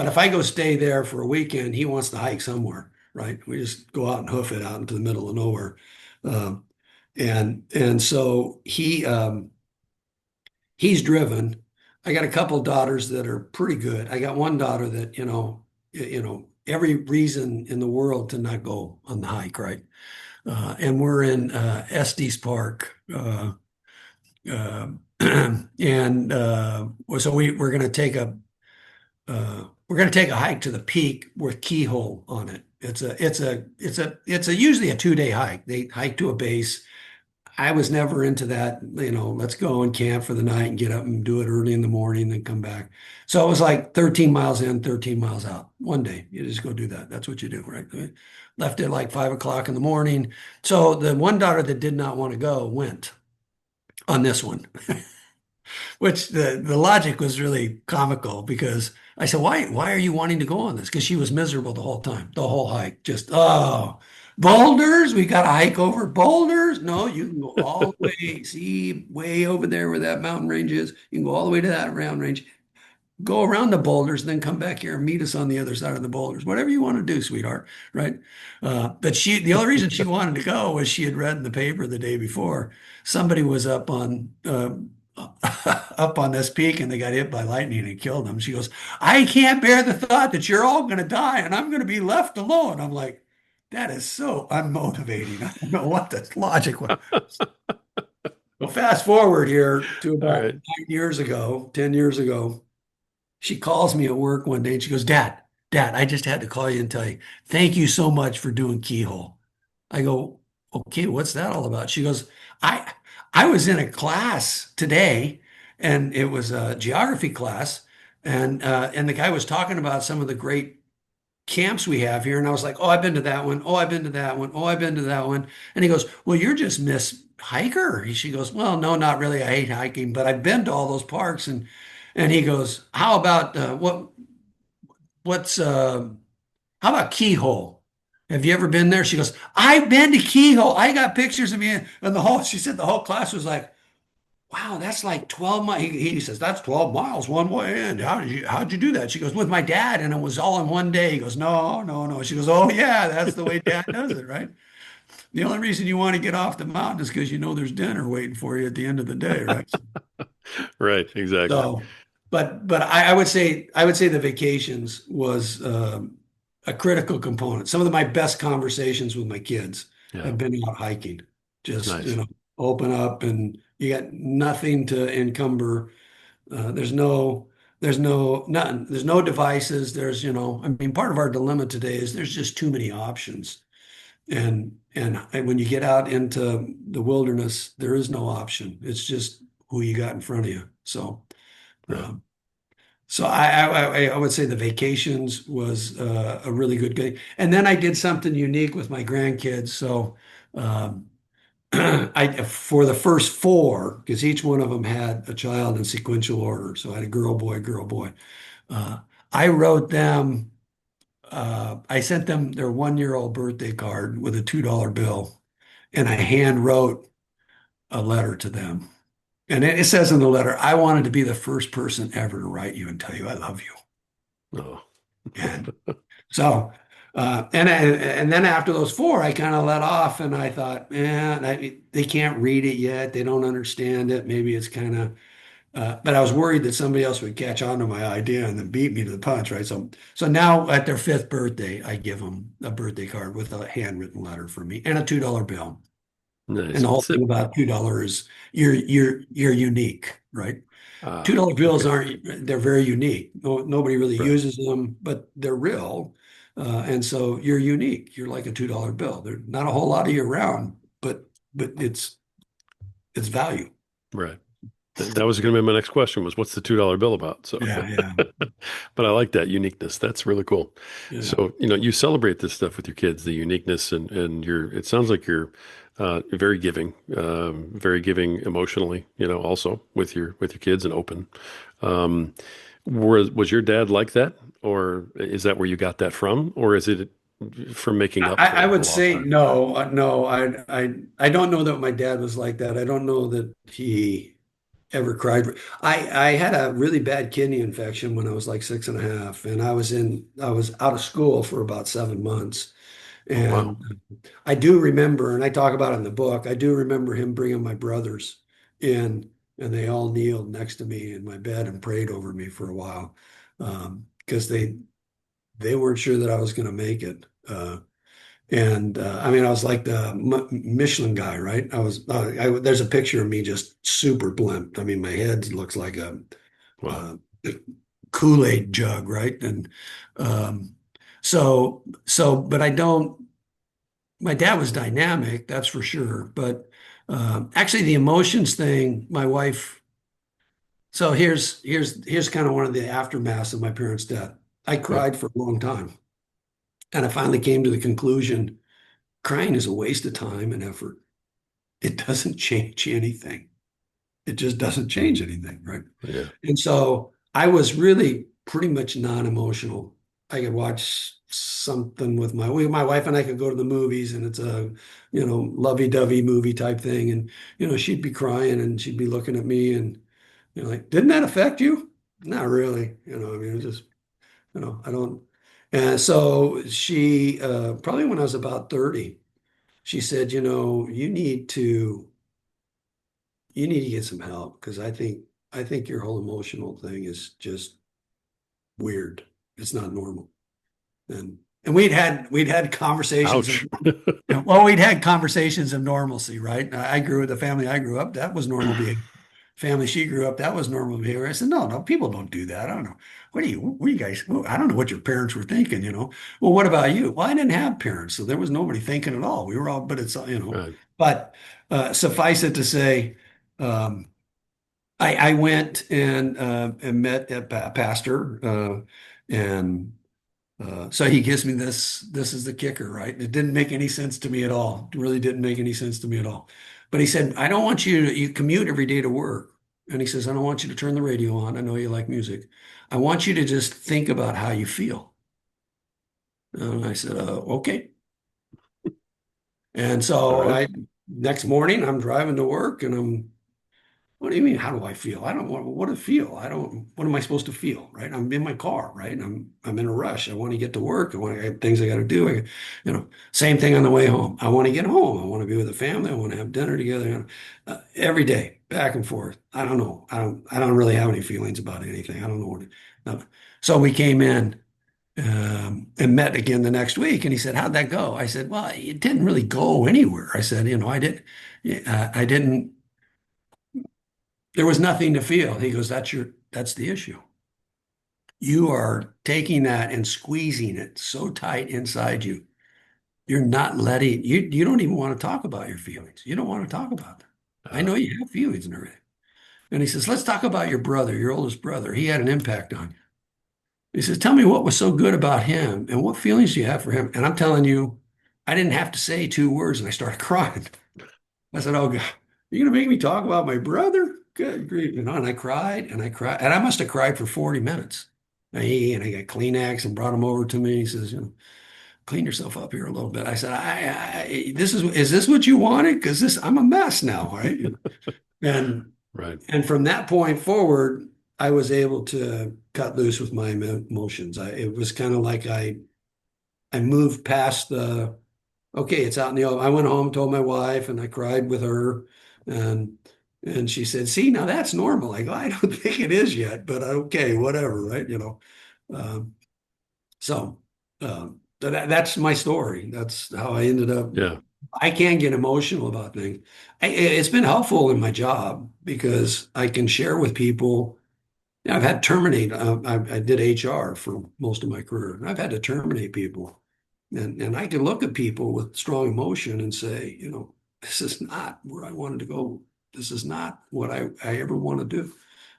if I go stay there for a weekend, he wants to hike somewhere, right? We just go out and hoof it out into the middle of nowhere. Um, and so he's driven. I got a couple daughters that are pretty good. I got one daughter that, every reason in the world to not go on the hike, right? And we're in Estes Park. Uh, and so we're going to take a hike to the peak with Keyhole on it. It's usually a 2-day hike. They hike to a base. I was never into that, let's go and camp for the night and get up and do it early in the morning, then come back. So it was like 13 miles in, 13 miles out. One day, you just go do that. That's what you do, right? Left at like 5 o'clock in the morning. So the one daughter that did not want to go went on this one, which the logic was really comical because I said, why are you wanting to go on this? Because she was miserable the whole time, the whole hike. Just, oh, boulders, we got to hike over boulders. No, you can go all the way, see way over there where that mountain range is. You can go all the way to that mountain range, go around the boulders, and then come back here and meet us on the other side of the boulders. Whatever you want to do, sweetheart, right? But the only reason she wanted to go was she had read in the paper the day before somebody was up on this peak and they got hit by lightning and it killed them. She goes, I can't bear the thought that you're all going to die and I'm going to be left alone. I'm like, that is so unmotivating. I don't know what the logic was. Well, fast forward here to All about right. 9 years ago, 10 years ago. She calls me at work one day and she goes, Dad, I just had to call you and tell you, thank you so much for doing Keyhole. I go, okay, what's that all about? She goes, I I was in a class today and it was a geography class and the guy was talking about some of the great camps we have here. And I was like, oh, I've been to that one. Oh, I've been to that one. Oh, I've been to that one. And he goes, well, you're just Miss Hiker. She goes, well, no, not really. I hate hiking, but I've been to all those parks. And he goes, how about what's how about Keyhole? Have you ever been there? She goes, I've been to Keyhole. I got pictures of me. And she said the whole class was like, wow, that's like 12 miles. He says, that's 12 miles one way in. How'd you do that? She goes, with my dad. And it was all in one day. He goes, no, no, no. She goes, oh yeah, that's the way dad does it, right? The only reason you want to get off the mountain is because you know there's dinner waiting for you at the end of the day, right? Right. Exactly. So, but I would say the vacations was a critical component. Some of my best conversations with my kids Yeah. have been out hiking. Just, Nice. open up and you got nothing to encumber. There's no nothing. There's no devices. I mean, part of our dilemma today is there's just too many options. And when you get out into the wilderness, there is no option. It's just who you got in front of you. So. Right. Um, so I would say the vacations was a really good thing. And then I did something unique with my grandkids. So um, I for the first four, because each one of them had a child in sequential order. So I had a girl, boy, girl, boy. Uh, I wrote them. I sent them their 1-year-old birthday card with a $2 bill, and I hand wrote a letter to them. And it says in the letter, I wanted to be the first person ever to write you and tell you I love you. Oh. And So, and then after those four, I kind of let off, and I thought, man, they can't read it yet. They don't understand it. Maybe it's kind of, but I was worried that somebody else would catch on to my idea and then beat me to the punch, right? So now at their fifth birthday, I give them a birthday card with a handwritten letter from me and a $2 bill. And Nice. the whole What's thing it? about $2 is you're unique, right? Ah, $2 bills okay. aren't, they're very unique. No, nobody really Right. uses them, but they're real. And so you're unique. You're like a $2 bill. There's not a whole lot of you around, but it's value. Right. That was going to be my next question was what's the $2 bill about? So, Yeah, yeah, but I like that uniqueness. That's really cool. yeah. So, you celebrate this stuff with your kids, the uniqueness and it sounds like you're very giving emotionally, also with your kids and open. Um, was your dad like that? Or is that where you got that from? Or is it from making up I for the would lost say time? no, no. I don't know that my dad was like that. I don't know that he ever cried. I had a really bad kidney infection when I was like 6.5, and I was out of school for about 7 months. Oh, wow. And I do remember, and I talk about it in the book, I do remember him bringing my brothers in, and they all kneeled next to me in my bed and prayed over me for a while, because they weren't sure that I was going to make it. And I mean, I was like the Michelin guy, right? There's a picture of me just super blimp. I mean, my head looks like Wow. a Kool-Aid jug, right? And um, but I don't. My dad was dynamic, that's for sure. But actually, the emotions thing, my wife. So here's kind of one of the aftermaths of my parents' death. I Yeah. cried for a long time, and I finally came to the conclusion: crying is a waste of time and effort. It doesn't change anything. It just doesn't change anything, right? Yeah. And so I was really pretty much non-emotional. I could watch something with my wife and I could go to the movies and it's a, lovey-dovey movie type thing. And, she'd be crying and she'd be looking at me and, like, didn't that affect you? Not really. I mean, it just, I don't. And so she, probably when I was about 30, she said, you need to get some help because I think your whole emotional thing is just weird. It's not normal. And we'd had conversations of Ouch. well, we'd had conversations of normalcy, right? I grew with the family I grew up, that was normal behavior. Family she grew up, that was normal behavior. I said, no, no, people don't do that. I don't know. What do you guys, I don't know what your parents were thinking. Well, what about you? Well, I didn't have parents, so there was nobody thinking at all. We were all, but Right. but suffice it to say, um, I went and met a pastor, and so he gives me this. This is the kicker, right? It didn't make any sense to me at all. It really didn't make any sense to me at all. But he said, I don't want you commute every day to work. And he says, I don't want you to turn the radio on. I know you like music. I want you to just think about how you feel. And I said, okay. And All so right. next morning, I'm driving to work and what do you mean? How do I feel? I don't want what to feel. I don't. What am I supposed to feel? Right? I'm in my car. Right? I'm in a rush. I want to get to work. I have things I got to do. Same thing on the way home. I want to get home. I want to be with the family. I want to have dinner together. Every day, back and forth. I don't know. I don't really have any feelings about anything. I don't know no. So we came in and met again the next week, and he said, "How'd that go?" I said, "Well, it didn't really go anywhere." I said, I did. I didn't. There was nothing to feel. He goes, that's the issue. You are taking that and squeezing it so tight inside you. You're not letting you don't even want to talk about your feelings. You don't want to talk about them. I Uh, know you have feelings and everything. And he says, let's talk about your brother, your oldest brother. He had an impact on you. He says, tell me what was so good about him and what feelings do you have for him? And I'm telling you, I didn't have to say two words and I started crying. I said, "Oh God, you're gonna make me talk about my brother? Good grief!" And I cried and I cried, and I must have cried for 40 minutes. And I got Kleenex and brought him over to me. He says, "Clean yourself up here a little bit." I said, "This is this what you wanted? Because I'm a mess now, right?" And right. and from that point forward, I was able to cut loose with my emotions. It was kind of like I moved past okay, it's out in the open. I went home, told my wife, and I cried with her, and and she said, "See, now that's normal." I go, "I don't think it is yet, but okay, whatever, right?" Um, so that's my story. That's how I ended up. Yeah. I can get emotional about things. It's been helpful in my job because I can share with people. I've had to terminate. I did HR for most of my career, and I've had to terminate people. And I can look at people with strong emotion and say, this is not where I wanted to go. This is not what I ever want to do.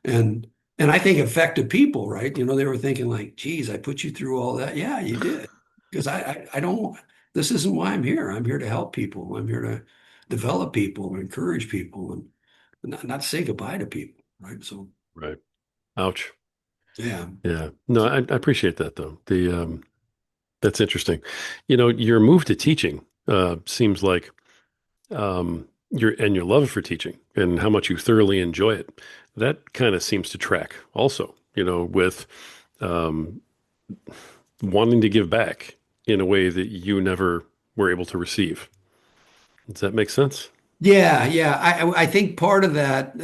And and I think affected people, right? They were thinking like, geez, I put you through all that. Yeah, you did. Because I don't, this isn't why I'm here. I'm here to help people. I'm here to develop people and encourage people and not say goodbye to people, right? So Right. Ouch. yeah. Yeah. No, I appreciate that though. That's interesting. Your move to teaching seems like your love for teaching and how much you thoroughly enjoy it. That kind of seems to track also, with um, wanting to give back in a way that you never were able to receive. Does that make sense? Yeah, yeah. I think part of that,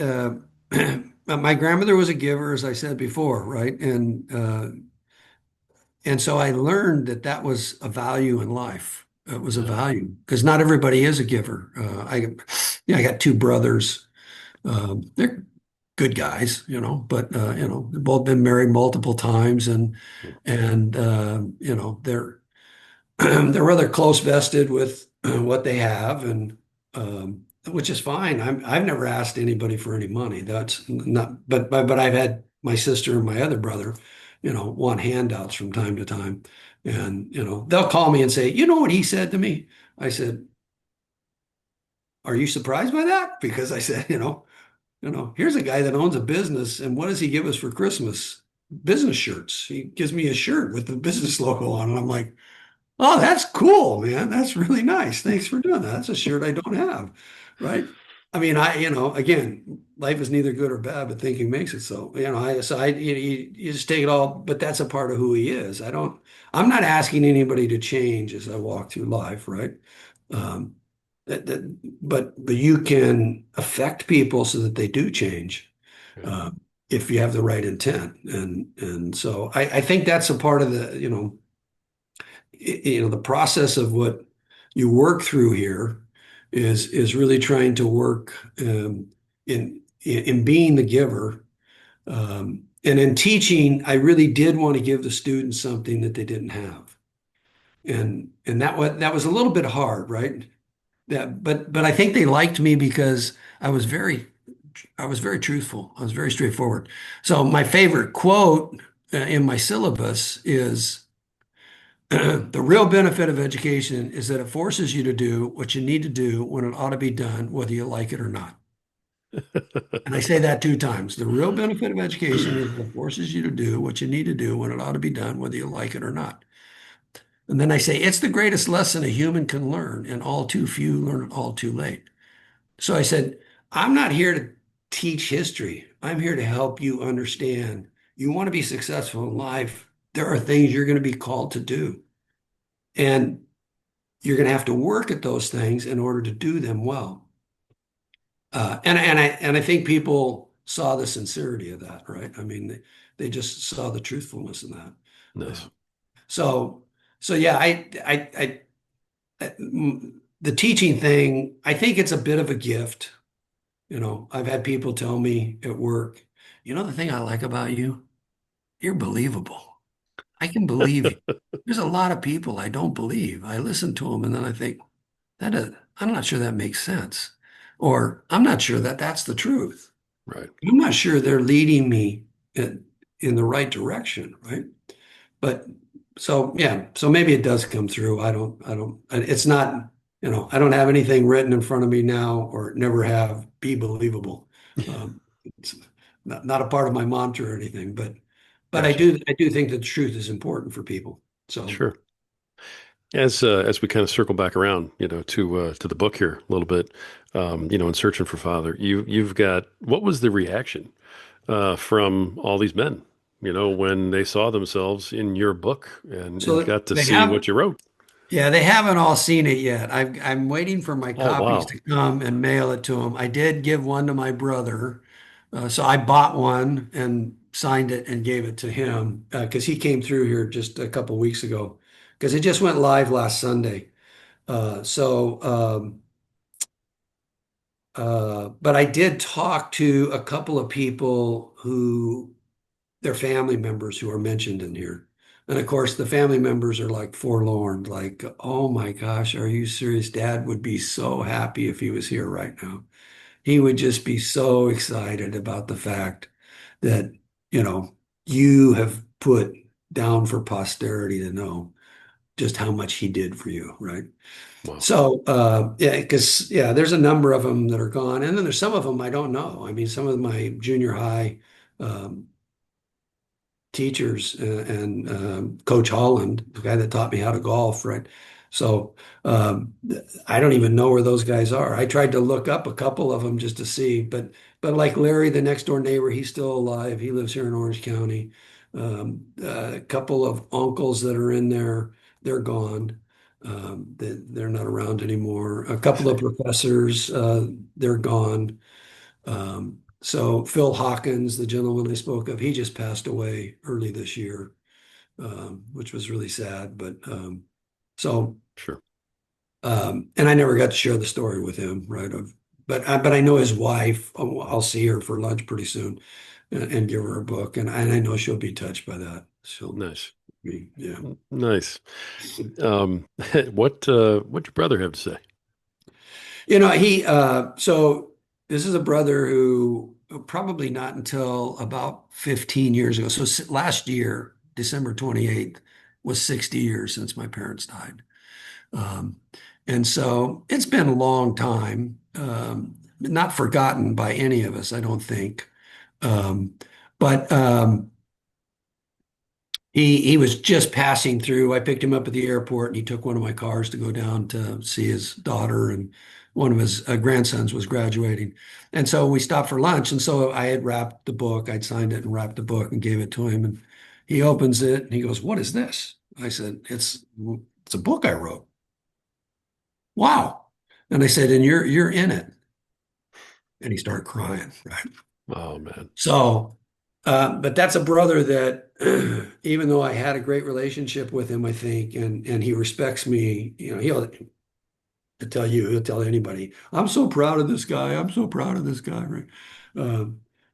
my grandmother was a giver, as I said before, right? And so I learned that that was a value in life. It was a Yeah. value because not everybody is a giver. I got two brothers. They're good guys, but they've both been married multiple times, and they're rather close vested with what they have, and which is fine. I've never asked anybody for any money. That's not, but I've had my sister and my other brother, want handouts from time to time, and they'll call me and say, "You know what he said to me?" I said, "Are you surprised by that?" Because I said, here's a guy that owns a business, and what does he give us for Christmas? Business shirts. He gives me a shirt with the business logo on, and I'm like, oh, that's cool, man. That's really nice. Thanks for doing that. That's a shirt I don't have, right? I mean, again, life is neither good or bad, but thinking makes it so. You just take it all, but that's a part of who he is. I'm not asking anybody to change as I walk through life, right? Um, but you can affect people so that they do change, Yeah. uh, if you have the right intent. And so I think that's a part of the process of what you work through here is really trying to work in being the giver. And in teaching, I really did want to give the students something that they didn't have. And that was a little bit hard, right? But I think they liked me because I was very truthful. I was very straightforward. So my favorite quote in my syllabus is the real benefit of education is that it forces you to do what you need to do when it ought to be done, whether you like it or not. And I say that two times. The real benefit of education is that it forces you to do what you need to do when it ought to be done, whether you like it or not. And then I say it's the greatest lesson a human can learn, and all too few learn it all too late. So I said, I'm not here to teach history. I'm here to help you understand. You want to be successful in life, there are things you're going to be called to do. And you're going to have to work at those things in order to do them well. And I think people saw the sincerity of that, right? I mean, they just saw the truthfulness in that. Uh, Nice. so so yeah, the teaching thing, I think it's a bit of a gift. I've had people tell me at work, the thing I like about you, you're believable. I can believe you. There's a lot of people I don't believe. I listen to them and then I think, I'm not sure that makes sense. Or I'm not sure that that's the truth. Right. I'm not sure they're leading me in the right direction, right? But so yeah, so maybe it does come through. It's not, I don't have anything written in front of me now or never have, be believable. It's not a part of my mantra or anything, but I Gotcha. do I do think that truth is important for people. So Sure. As we kind of circle back around, to the book here a little bit, in Searching for Father, you've got what was the reaction from all these men when they saw themselves in your book and So got to they see have, what you wrote. yeah, they haven't all seen it yet. I'm waiting for my Oh, copies wow. to come and mail it to them. I did give one to my brother. So I bought one and signed it and gave it to him because he came through here just a couple weeks ago because it just went live last Sunday. But I did talk to a couple of people who their family members who are mentioned in here. And of course, the family members are like forlorn, like, oh my gosh, are you serious? Dad would be so happy if he was here right now. He would just be so excited about the fact that, you know, you have put down for posterity to know just how much he did for you, right? Wow. So, yeah, because, yeah, there's a number of them that are gone. And then there's some of them I don't know. I mean, some of my junior high um, teachers and Coach Holland, the guy that taught me how to golf, right? So um, I don't even know where those guys are. I tried to look up a couple of them just to see, but like Larry, the next door neighbor, he's still alive. He lives here in Orange County. A couple of uncles that are in there, they're gone. They're not around anymore. A I couple see. of professors, they're gone. So Phil Hawkins, the gentleman I spoke of, he just passed away early this year, which was really sad. So, Sure. and I never got to share the story with him, right? But I know his wife. I'll see her for lunch pretty soon and give her a book, and I know she'll be touched by that. She'll Nice. be, yeah. Nice. Um, what'd your brother have to say? So this is a brother who probably not until about 15 years ago. So last year, December 28th, was 60 years since my parents died. Um, and so it's been a long time, not forgotten by any of us, I don't think. Um, but he was just passing through. I picked him up at the airport and he took one of my cars to go down to see his daughter, and one of his grandsons was graduating. And so we stopped for lunch. And so I had wrapped the book, I'd signed it and wrapped the book and gave it to him. And he opens it and he goes, "What is this?" I said, "It's a book I wrote." "Wow." And I said, "And you're in it." And he started crying, right? Oh, man. So, but that's a brother that, even though I had a great relationship with him, I think, and he respects me, he'll tell you, he'll tell anybody, "I'm so proud of this guy. I'm so proud of this guy," right?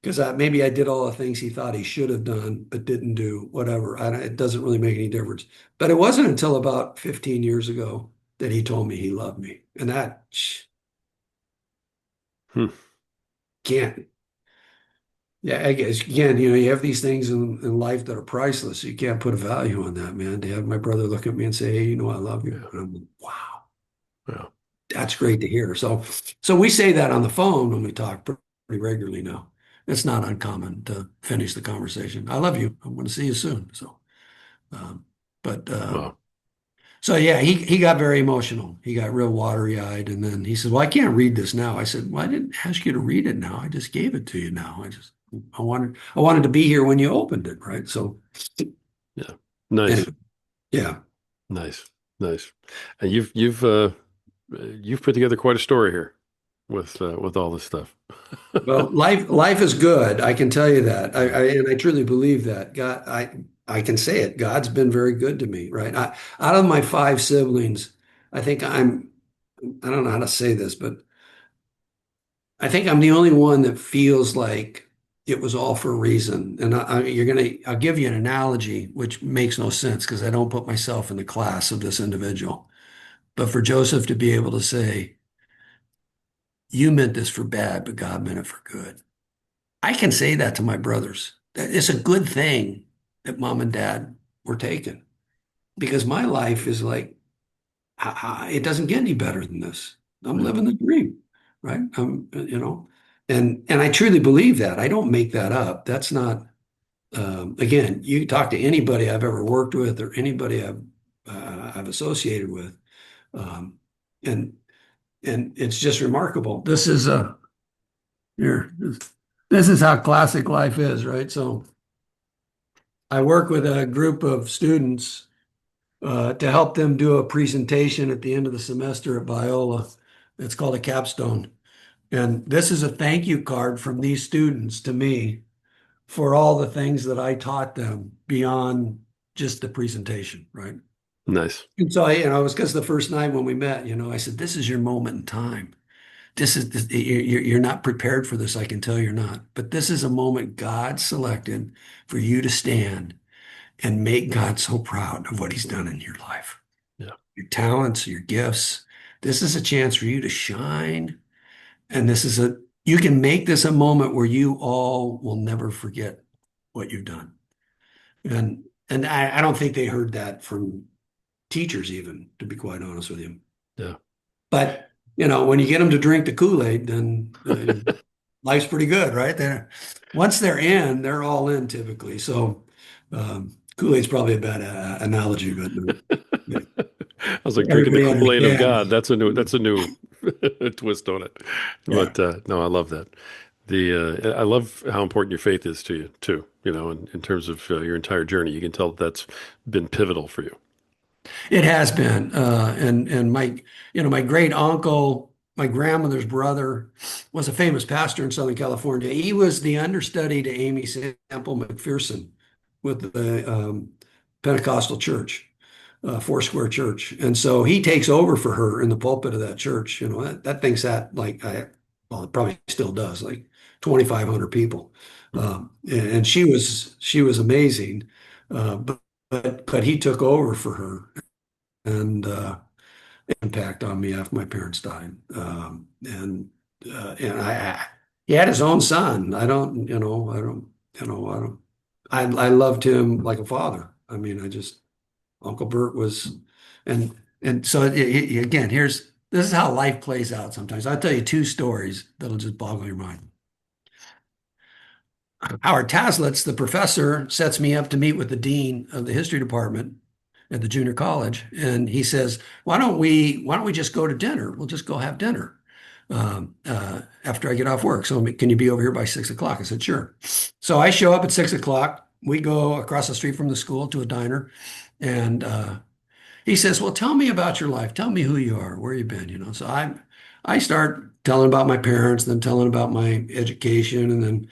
Because maybe I did all the things he thought he should have done, but didn't do, whatever. It doesn't really make any difference. But it wasn't until about 15 years ago that he told me he loved me. And that Hmm. can't. Yeah, I guess again, you have these things in life that are priceless. You can't put a value on that, man. To have my brother look at me and say, "Hey, I love you." Yeah. And I'm like, wow, Yeah. that's great to hear. So we say that on the phone when we talk pretty regularly now. It's not uncommon to finish the conversation. "I love you. I'm going to see you soon." Um, but Wow. so yeah, he got very emotional. He got real watery eyed, and then he said, "Well, I can't read this now." I said, "Well, I didn't ask you to read it now. I just gave it to you now. I wanted to be here when you opened it, right?" So Yeah. Nice. anyway, yeah. Nice. Nice. And you've put together quite a story here with all this stuff. Well, life is good. I can tell you that. Yeah. And I truly believe that. I can say it. God's been very good to me, right? Out of my five siblings, I think I don't know how to say this, but I think I'm the only one that feels like it was all for a reason. And I'll give you an analogy, which makes no sense because I don't put myself in the class of this individual. But for Joseph to be able to say, "You meant this for bad, but God meant it for good." I can say that to my brothers. It's a good thing that mom and dad were taken because my life is like, it doesn't get any better than this. I'm Yeah. living the dream, right? And I truly believe that. I don't make that up. That's not, again, you talk to anybody I've ever worked with or anybody I've associated with, um, and and it's just remarkable. Here. This is how classic life is, right? So. I work with a group of students to help them do a presentation at the end of the semester at Biola. It's called a capstone. And this is a thank you card from these students to me for all the things that I taught them beyond just the presentation, right? Nice. And so it was because the first night when we met, I said, "This is your moment in time. You're not prepared for this. I can tell you're not. But this is a moment God selected for you to stand and make God so proud of what He's done in your life, Yeah. your talents, your gifts. This is a chance for you to shine. And you can make this a moment where you all will never forget what you've done." And I don't think they heard that from teachers even, to be quite honest with you. Yeah. But, when you get them to drink the Kool-Aid, then life's pretty good, right? Once they're in, they're all in typically. So Kool-Aid's probably a bad analogy, but yeah, I was like drinking the everybody Kool-Aid of God. understands. That's a new twist on it. Yeah. But no, I love that. I love how important your faith is to you too. In terms of your entire journey, you can tell that's been pivotal for you. It has been, and my great uncle, my grandmother's brother, was a famous pastor in Southern California. He was the understudy to Amy Sample McPherson with the Pentecostal church, Foursquare Church, and so he takes over for her in the pulpit of that church. That thing sat well, it probably still does, like 2,500 people, and she was amazing, but he took over for her and impact on me after my parents died. And he had his own son. I loved him like a father. I mean, Uncle Bert was, and so again, this is how life plays out sometimes. I'll tell you two stories that'll just boggle your mind. Howard Taslitz, the professor, sets me up to meet with the dean of the history department at the junior college, and he says, "Why don't we just go to dinner? We'll just go have dinner after I get off work. So can you be over here by 6 o'clock?" I said, "Sure." So I show up at 6 o'clock. We go across the street from the school to a diner, and he says, "Well, tell me about your life. Tell me who you are, where you've been." So I start telling about my parents, then telling about my education, and then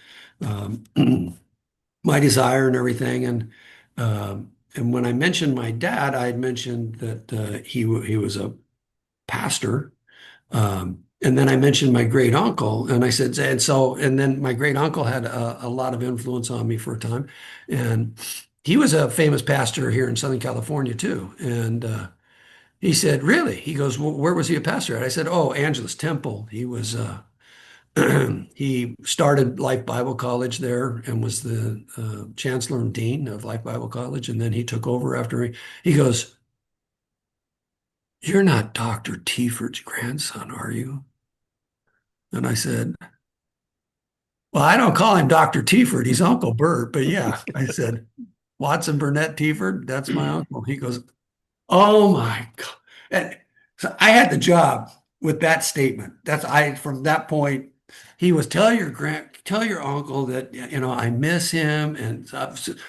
my desire and everything. And when I mentioned my dad, I had mentioned that he was a pastor. And then I mentioned my great uncle, and I said, and then my great uncle had a lot of influence on me for a time, and he was a famous pastor here in Southern California too. And he said, "Really?" He goes, "Well, where was he a pastor at?" I said, "Oh, Angelus Temple. He was." He started Life Bible College there and was the chancellor and dean of Life Bible College. And then he took over after me. He goes, "You're not Dr. Tieford's grandson, are you?" And I said, "Well, I don't call him Dr. Tieford. He's Uncle Bert." But yeah, I said, "Watson Burnett Tieford, that's my uncle." He goes, "Oh my God." And so I had the job with that statement. From that point, he was tell your uncle that I miss him, and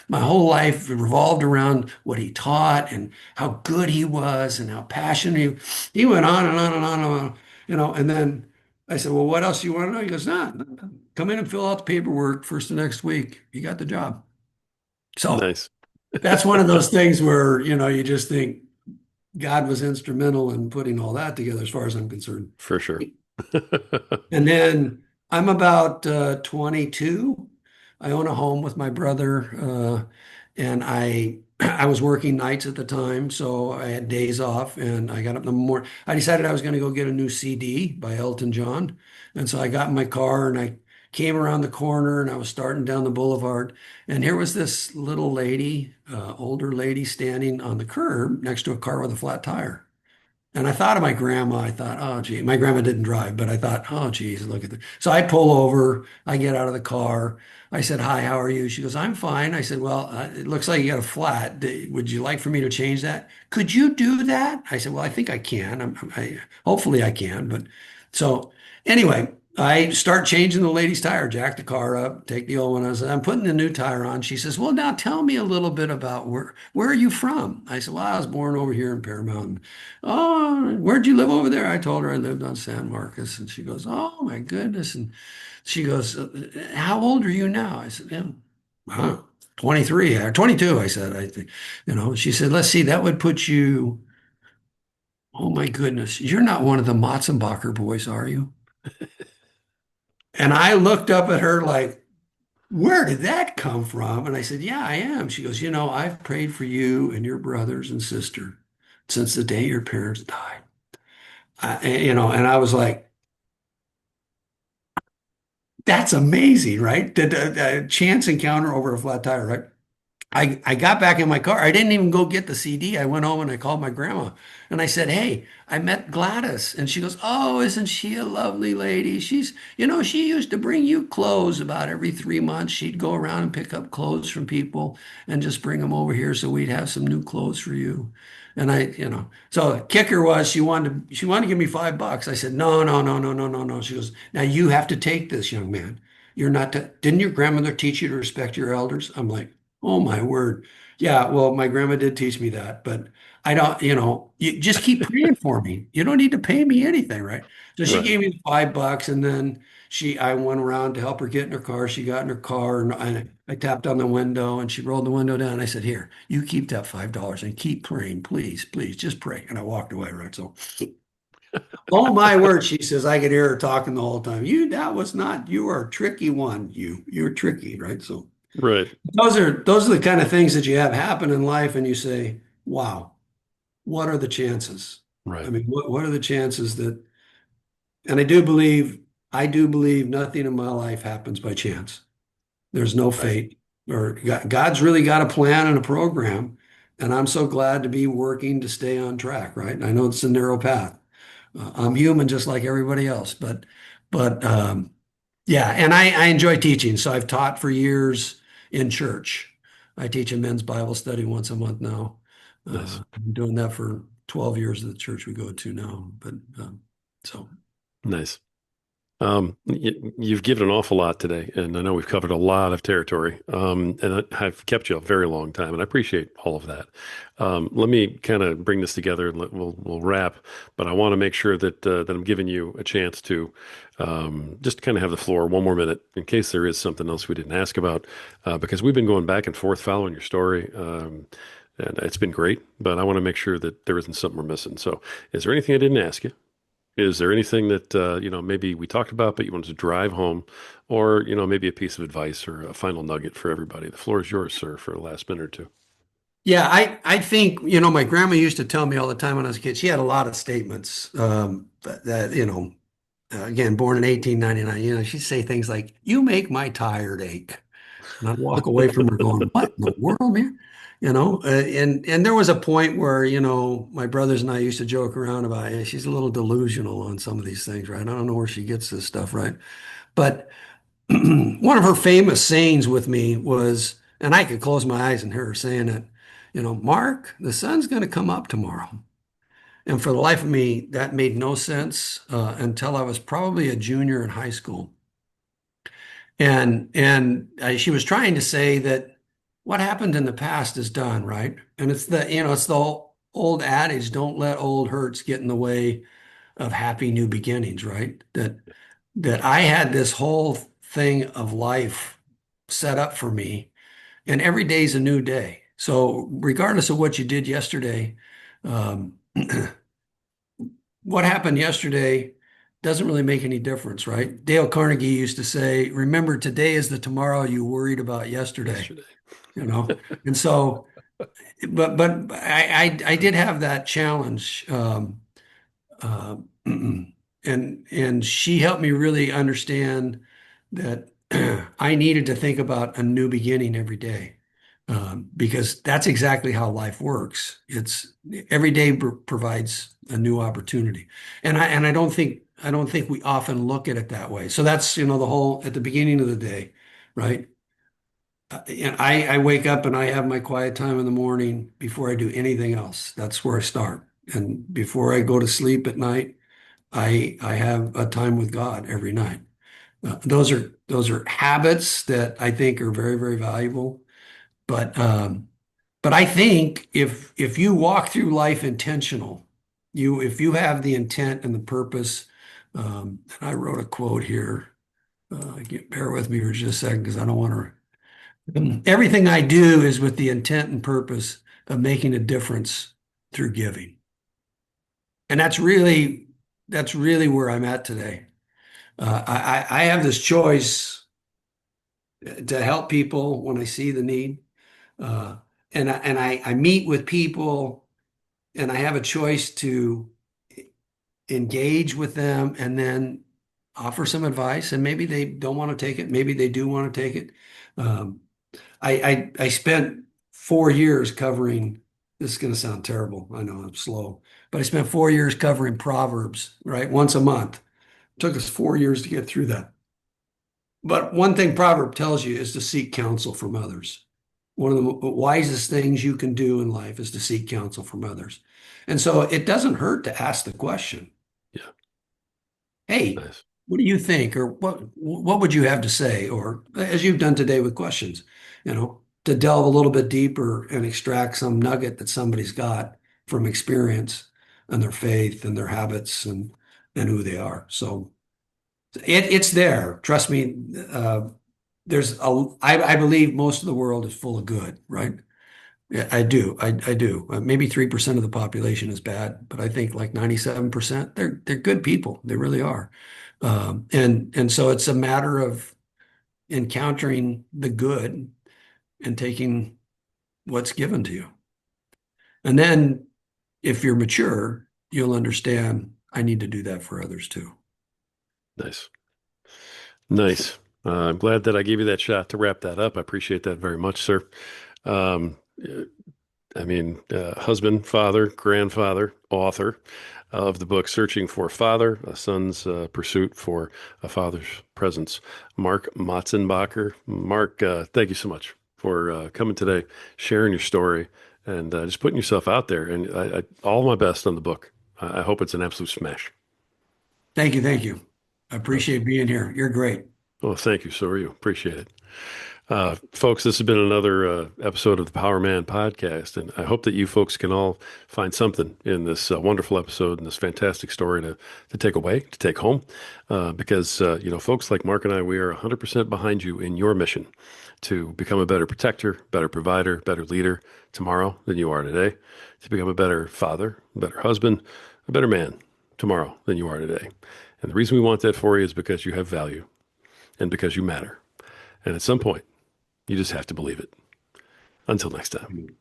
my whole life revolved around what he taught and how good he was and how passionate he went on and on and on and on, and then I said, "Well, what else do you want to know?" He goes, "Nah, come in and fill out the paperwork first of next week. You got the job." So Nice. that's one of those things where, you just think God was instrumental in putting all that together, as far as I'm concerned. For sure. And then I'm about 22. I own a home with my brother, and I was working nights at the time, so I had days off, and I got up in the morning. I decided I was going to go get a new CD by Elton John, and so I got in my car and I came around the corner and I was starting down the boulevard, and here was this little lady, older lady, standing on the curb next to a car with a flat tire. And I thought of my grandma. I thought, "Oh, gee," my grandma didn't drive, but I thought, "Oh, geez, look at this." So I pull over. I get out of the car. I said, "Hi, how are you?" She goes, "I'm fine." I said, "Well, it looks like you got a flat. Would you like for me to change that?" "Could you do that?" I said, "Well, I think I can. Hopefully I can." But so anyway, I start changing the lady's tire, jack the car up, take the old one. I said, I'm putting the new tire on. She says, well, now tell me a little bit about where are you from? I said, well, I was born over here in Paramount. Oh, where'd you live over there? I told her I lived on San Marcos. And she goes, oh my goodness. And she goes, how old are you now? I said, yeah, huh, 23 or 22. I said, I think, she said, let's see, that would put you, oh my goodness, you're not one of the Motsenbocker boys, are you? And I looked up at her like, where did that come from? And I said, yeah, I am. She goes, I've prayed for you and your brothers and sister since the day your parents died. And I was like, that's amazing, right? The chance encounter over a flat tire, right? I got back in my car. I didn't even go get the CD. I went home and I called my grandma and I said, hey, I met Gladys. And she goes, oh, isn't she a lovely lady? She used to bring you clothes about every 3 months. She'd go around and pick up clothes from people and just bring them over here so we'd have some new clothes for you. And so the kicker was she wanted to give me $5. I said, no, no, no, no, no, no, no. She goes, now you have to take this, young man. You're not to, didn't your grandmother teach you to respect your elders? I'm like, oh my word. Yeah, well, my grandma did teach me that, but I don't, you just keep praying for me. You don't need to pay me anything, right? So she Right. gave me $5 and then I went around to help her get in her car. She got in her car and I tapped on the window and she rolled the window down. I said, here, you keep that $5 and keep praying, please, please, just pray. And I walked away, right? So, oh my word, she says, I could hear her talking the whole time. That was not, you are a tricky one. You're tricky, right? So, Right. those are the kind of things that you have happen in life, and you say, "Wow, what are the chances?" I Right. mean, what are the chances that? And I do believe nothing in my life happens by chance. There's no Right. fate, or God's really got a plan and a program, and I'm so glad to be working to stay on track. Right? And I know it's a narrow path. I'm human just like everybody else, but yeah, and I enjoy teaching. So I've taught for years in church. I teach a men's Bible study once a month now. Nice. I've been doing that for 12 years at the church we go to now. But so Nice. You've given an awful lot today, and I know we've covered a lot of territory. And I've kept you a very long time, and I appreciate all of that. Let me kind of bring this together, and we'll wrap. But I want to make sure that I'm giving you a chance to just kind of have the floor one more minute in case there is something else we didn't ask about, because we've been going back and forth following your story. And it's been great, but I want to make sure that there isn't something we're missing. So, is there anything I didn't ask you? Is there anything that maybe we talked about, but you wanted to drive home, or maybe a piece of advice or a final nugget for everybody? The floor is yours, sir, for the last minute or two. yeah, I think my grandma used to tell me all the time when I was a kid. She had a lot of statements that again, born in 1899. She'd say things like, "You make my tired ache." And I'd walk away from her going, what in the world, man? And there was a point where, my brothers and I used to joke around about, yeah, she's a little delusional on some of these things, right? I don't know where she gets this stuff, right? But one of her famous sayings with me was, and I could close my eyes and hear her saying it, Mark, the sun's going to come up tomorrow. And for the life of me, that made no sense until I was probably a junior in high school. And she was trying to say that what happened in the past is done, right? And it's the old adage, don't let old hurts get in the way of happy new beginnings, right? That I had this whole thing of life set up for me, and every day's a new day. So regardless of what you did yesterday, um, what happened yesterday doesn't really make any difference, right? Dale Carnegie used to say, remember, today is the tomorrow you worried about yesterday, Yesterday. you know? And so, but I did have that challenge. Uh, and she helped me really understand that I needed to think about a new beginning every day. Because that's exactly how life works. It's every day provides a new opportunity, and I don't think we often look at it that way. So that's the whole at the beginning of the day, right? And I wake up and I have my quiet time in the morning before I do anything else. That's where I start, and before I go to sleep at night. I have a time with God every night. Those are habits that I think are very, very valuable. But but I think if you walk through life intentional, if you have the intent and the purpose, and I wrote a quote here. Bear with me for just a second because I don't want to. Everything I do is with the intent and purpose of making a difference through giving, and that's really where I'm at today. I have this choice to help people when I see the need, uh, and I meet with people, and I have a choice to engage with them and then offer some advice. And maybe they don't want to take it, maybe they do want to take it. Um, I spent 4 years covering. This is going to sound terrible. I know I'm slow, but I spent 4 years covering Proverbs, right? Once a month. It took us 4 years to get through that. But one thing Proverb tells you is to seek counsel from others. One of the wisest things you can do in life is to seek counsel from others. And so it doesn't hurt to ask the question, Yeah. hey, Nice. what do you think? Or what would you have to say? Or as you've done today with questions, to delve a little bit deeper and extract some nugget that somebody's got from experience and their faith and their habits and who they are. So it's there. Trust me. I believe most of the world is full of good, right? Yeah, I do. I do. Maybe 3% of the population is bad, but I think like 97%, they're good people. They really are. And so it's a matter of encountering the good and taking what's given to you. And then if you're mature, you'll understand I need to do that for others too. Nice. Nice. I'm glad that I gave you that shot to wrap that up. I appreciate that very much, sir. Um, husband, father, grandfather, author of the book Searching for a Father, a Son's Pursuit for a Father's Presence, Mark Motsenbocker. Mark, thank you so much for coming today, sharing your story, and just putting yourself out there. And all my best on the book. I hope it's an absolute smash. Thank you. Thank you. I Uh, appreciate being here. You're great. well, thank you. So are you. Appreciate it. Folks, this has been another episode of the Power Man podcast, and I hope that you folks can all find something in this wonderful episode and this fantastic story to take away, to take home, because folks like Mark and I, we are 100% behind you in your mission to become a better protector, better provider, better leader tomorrow than you are today, to become a better father, a better husband, a better man tomorrow than you are today. And the reason we want that for you is because you have value and because you matter. And at some point, you just have to believe it. Until next time.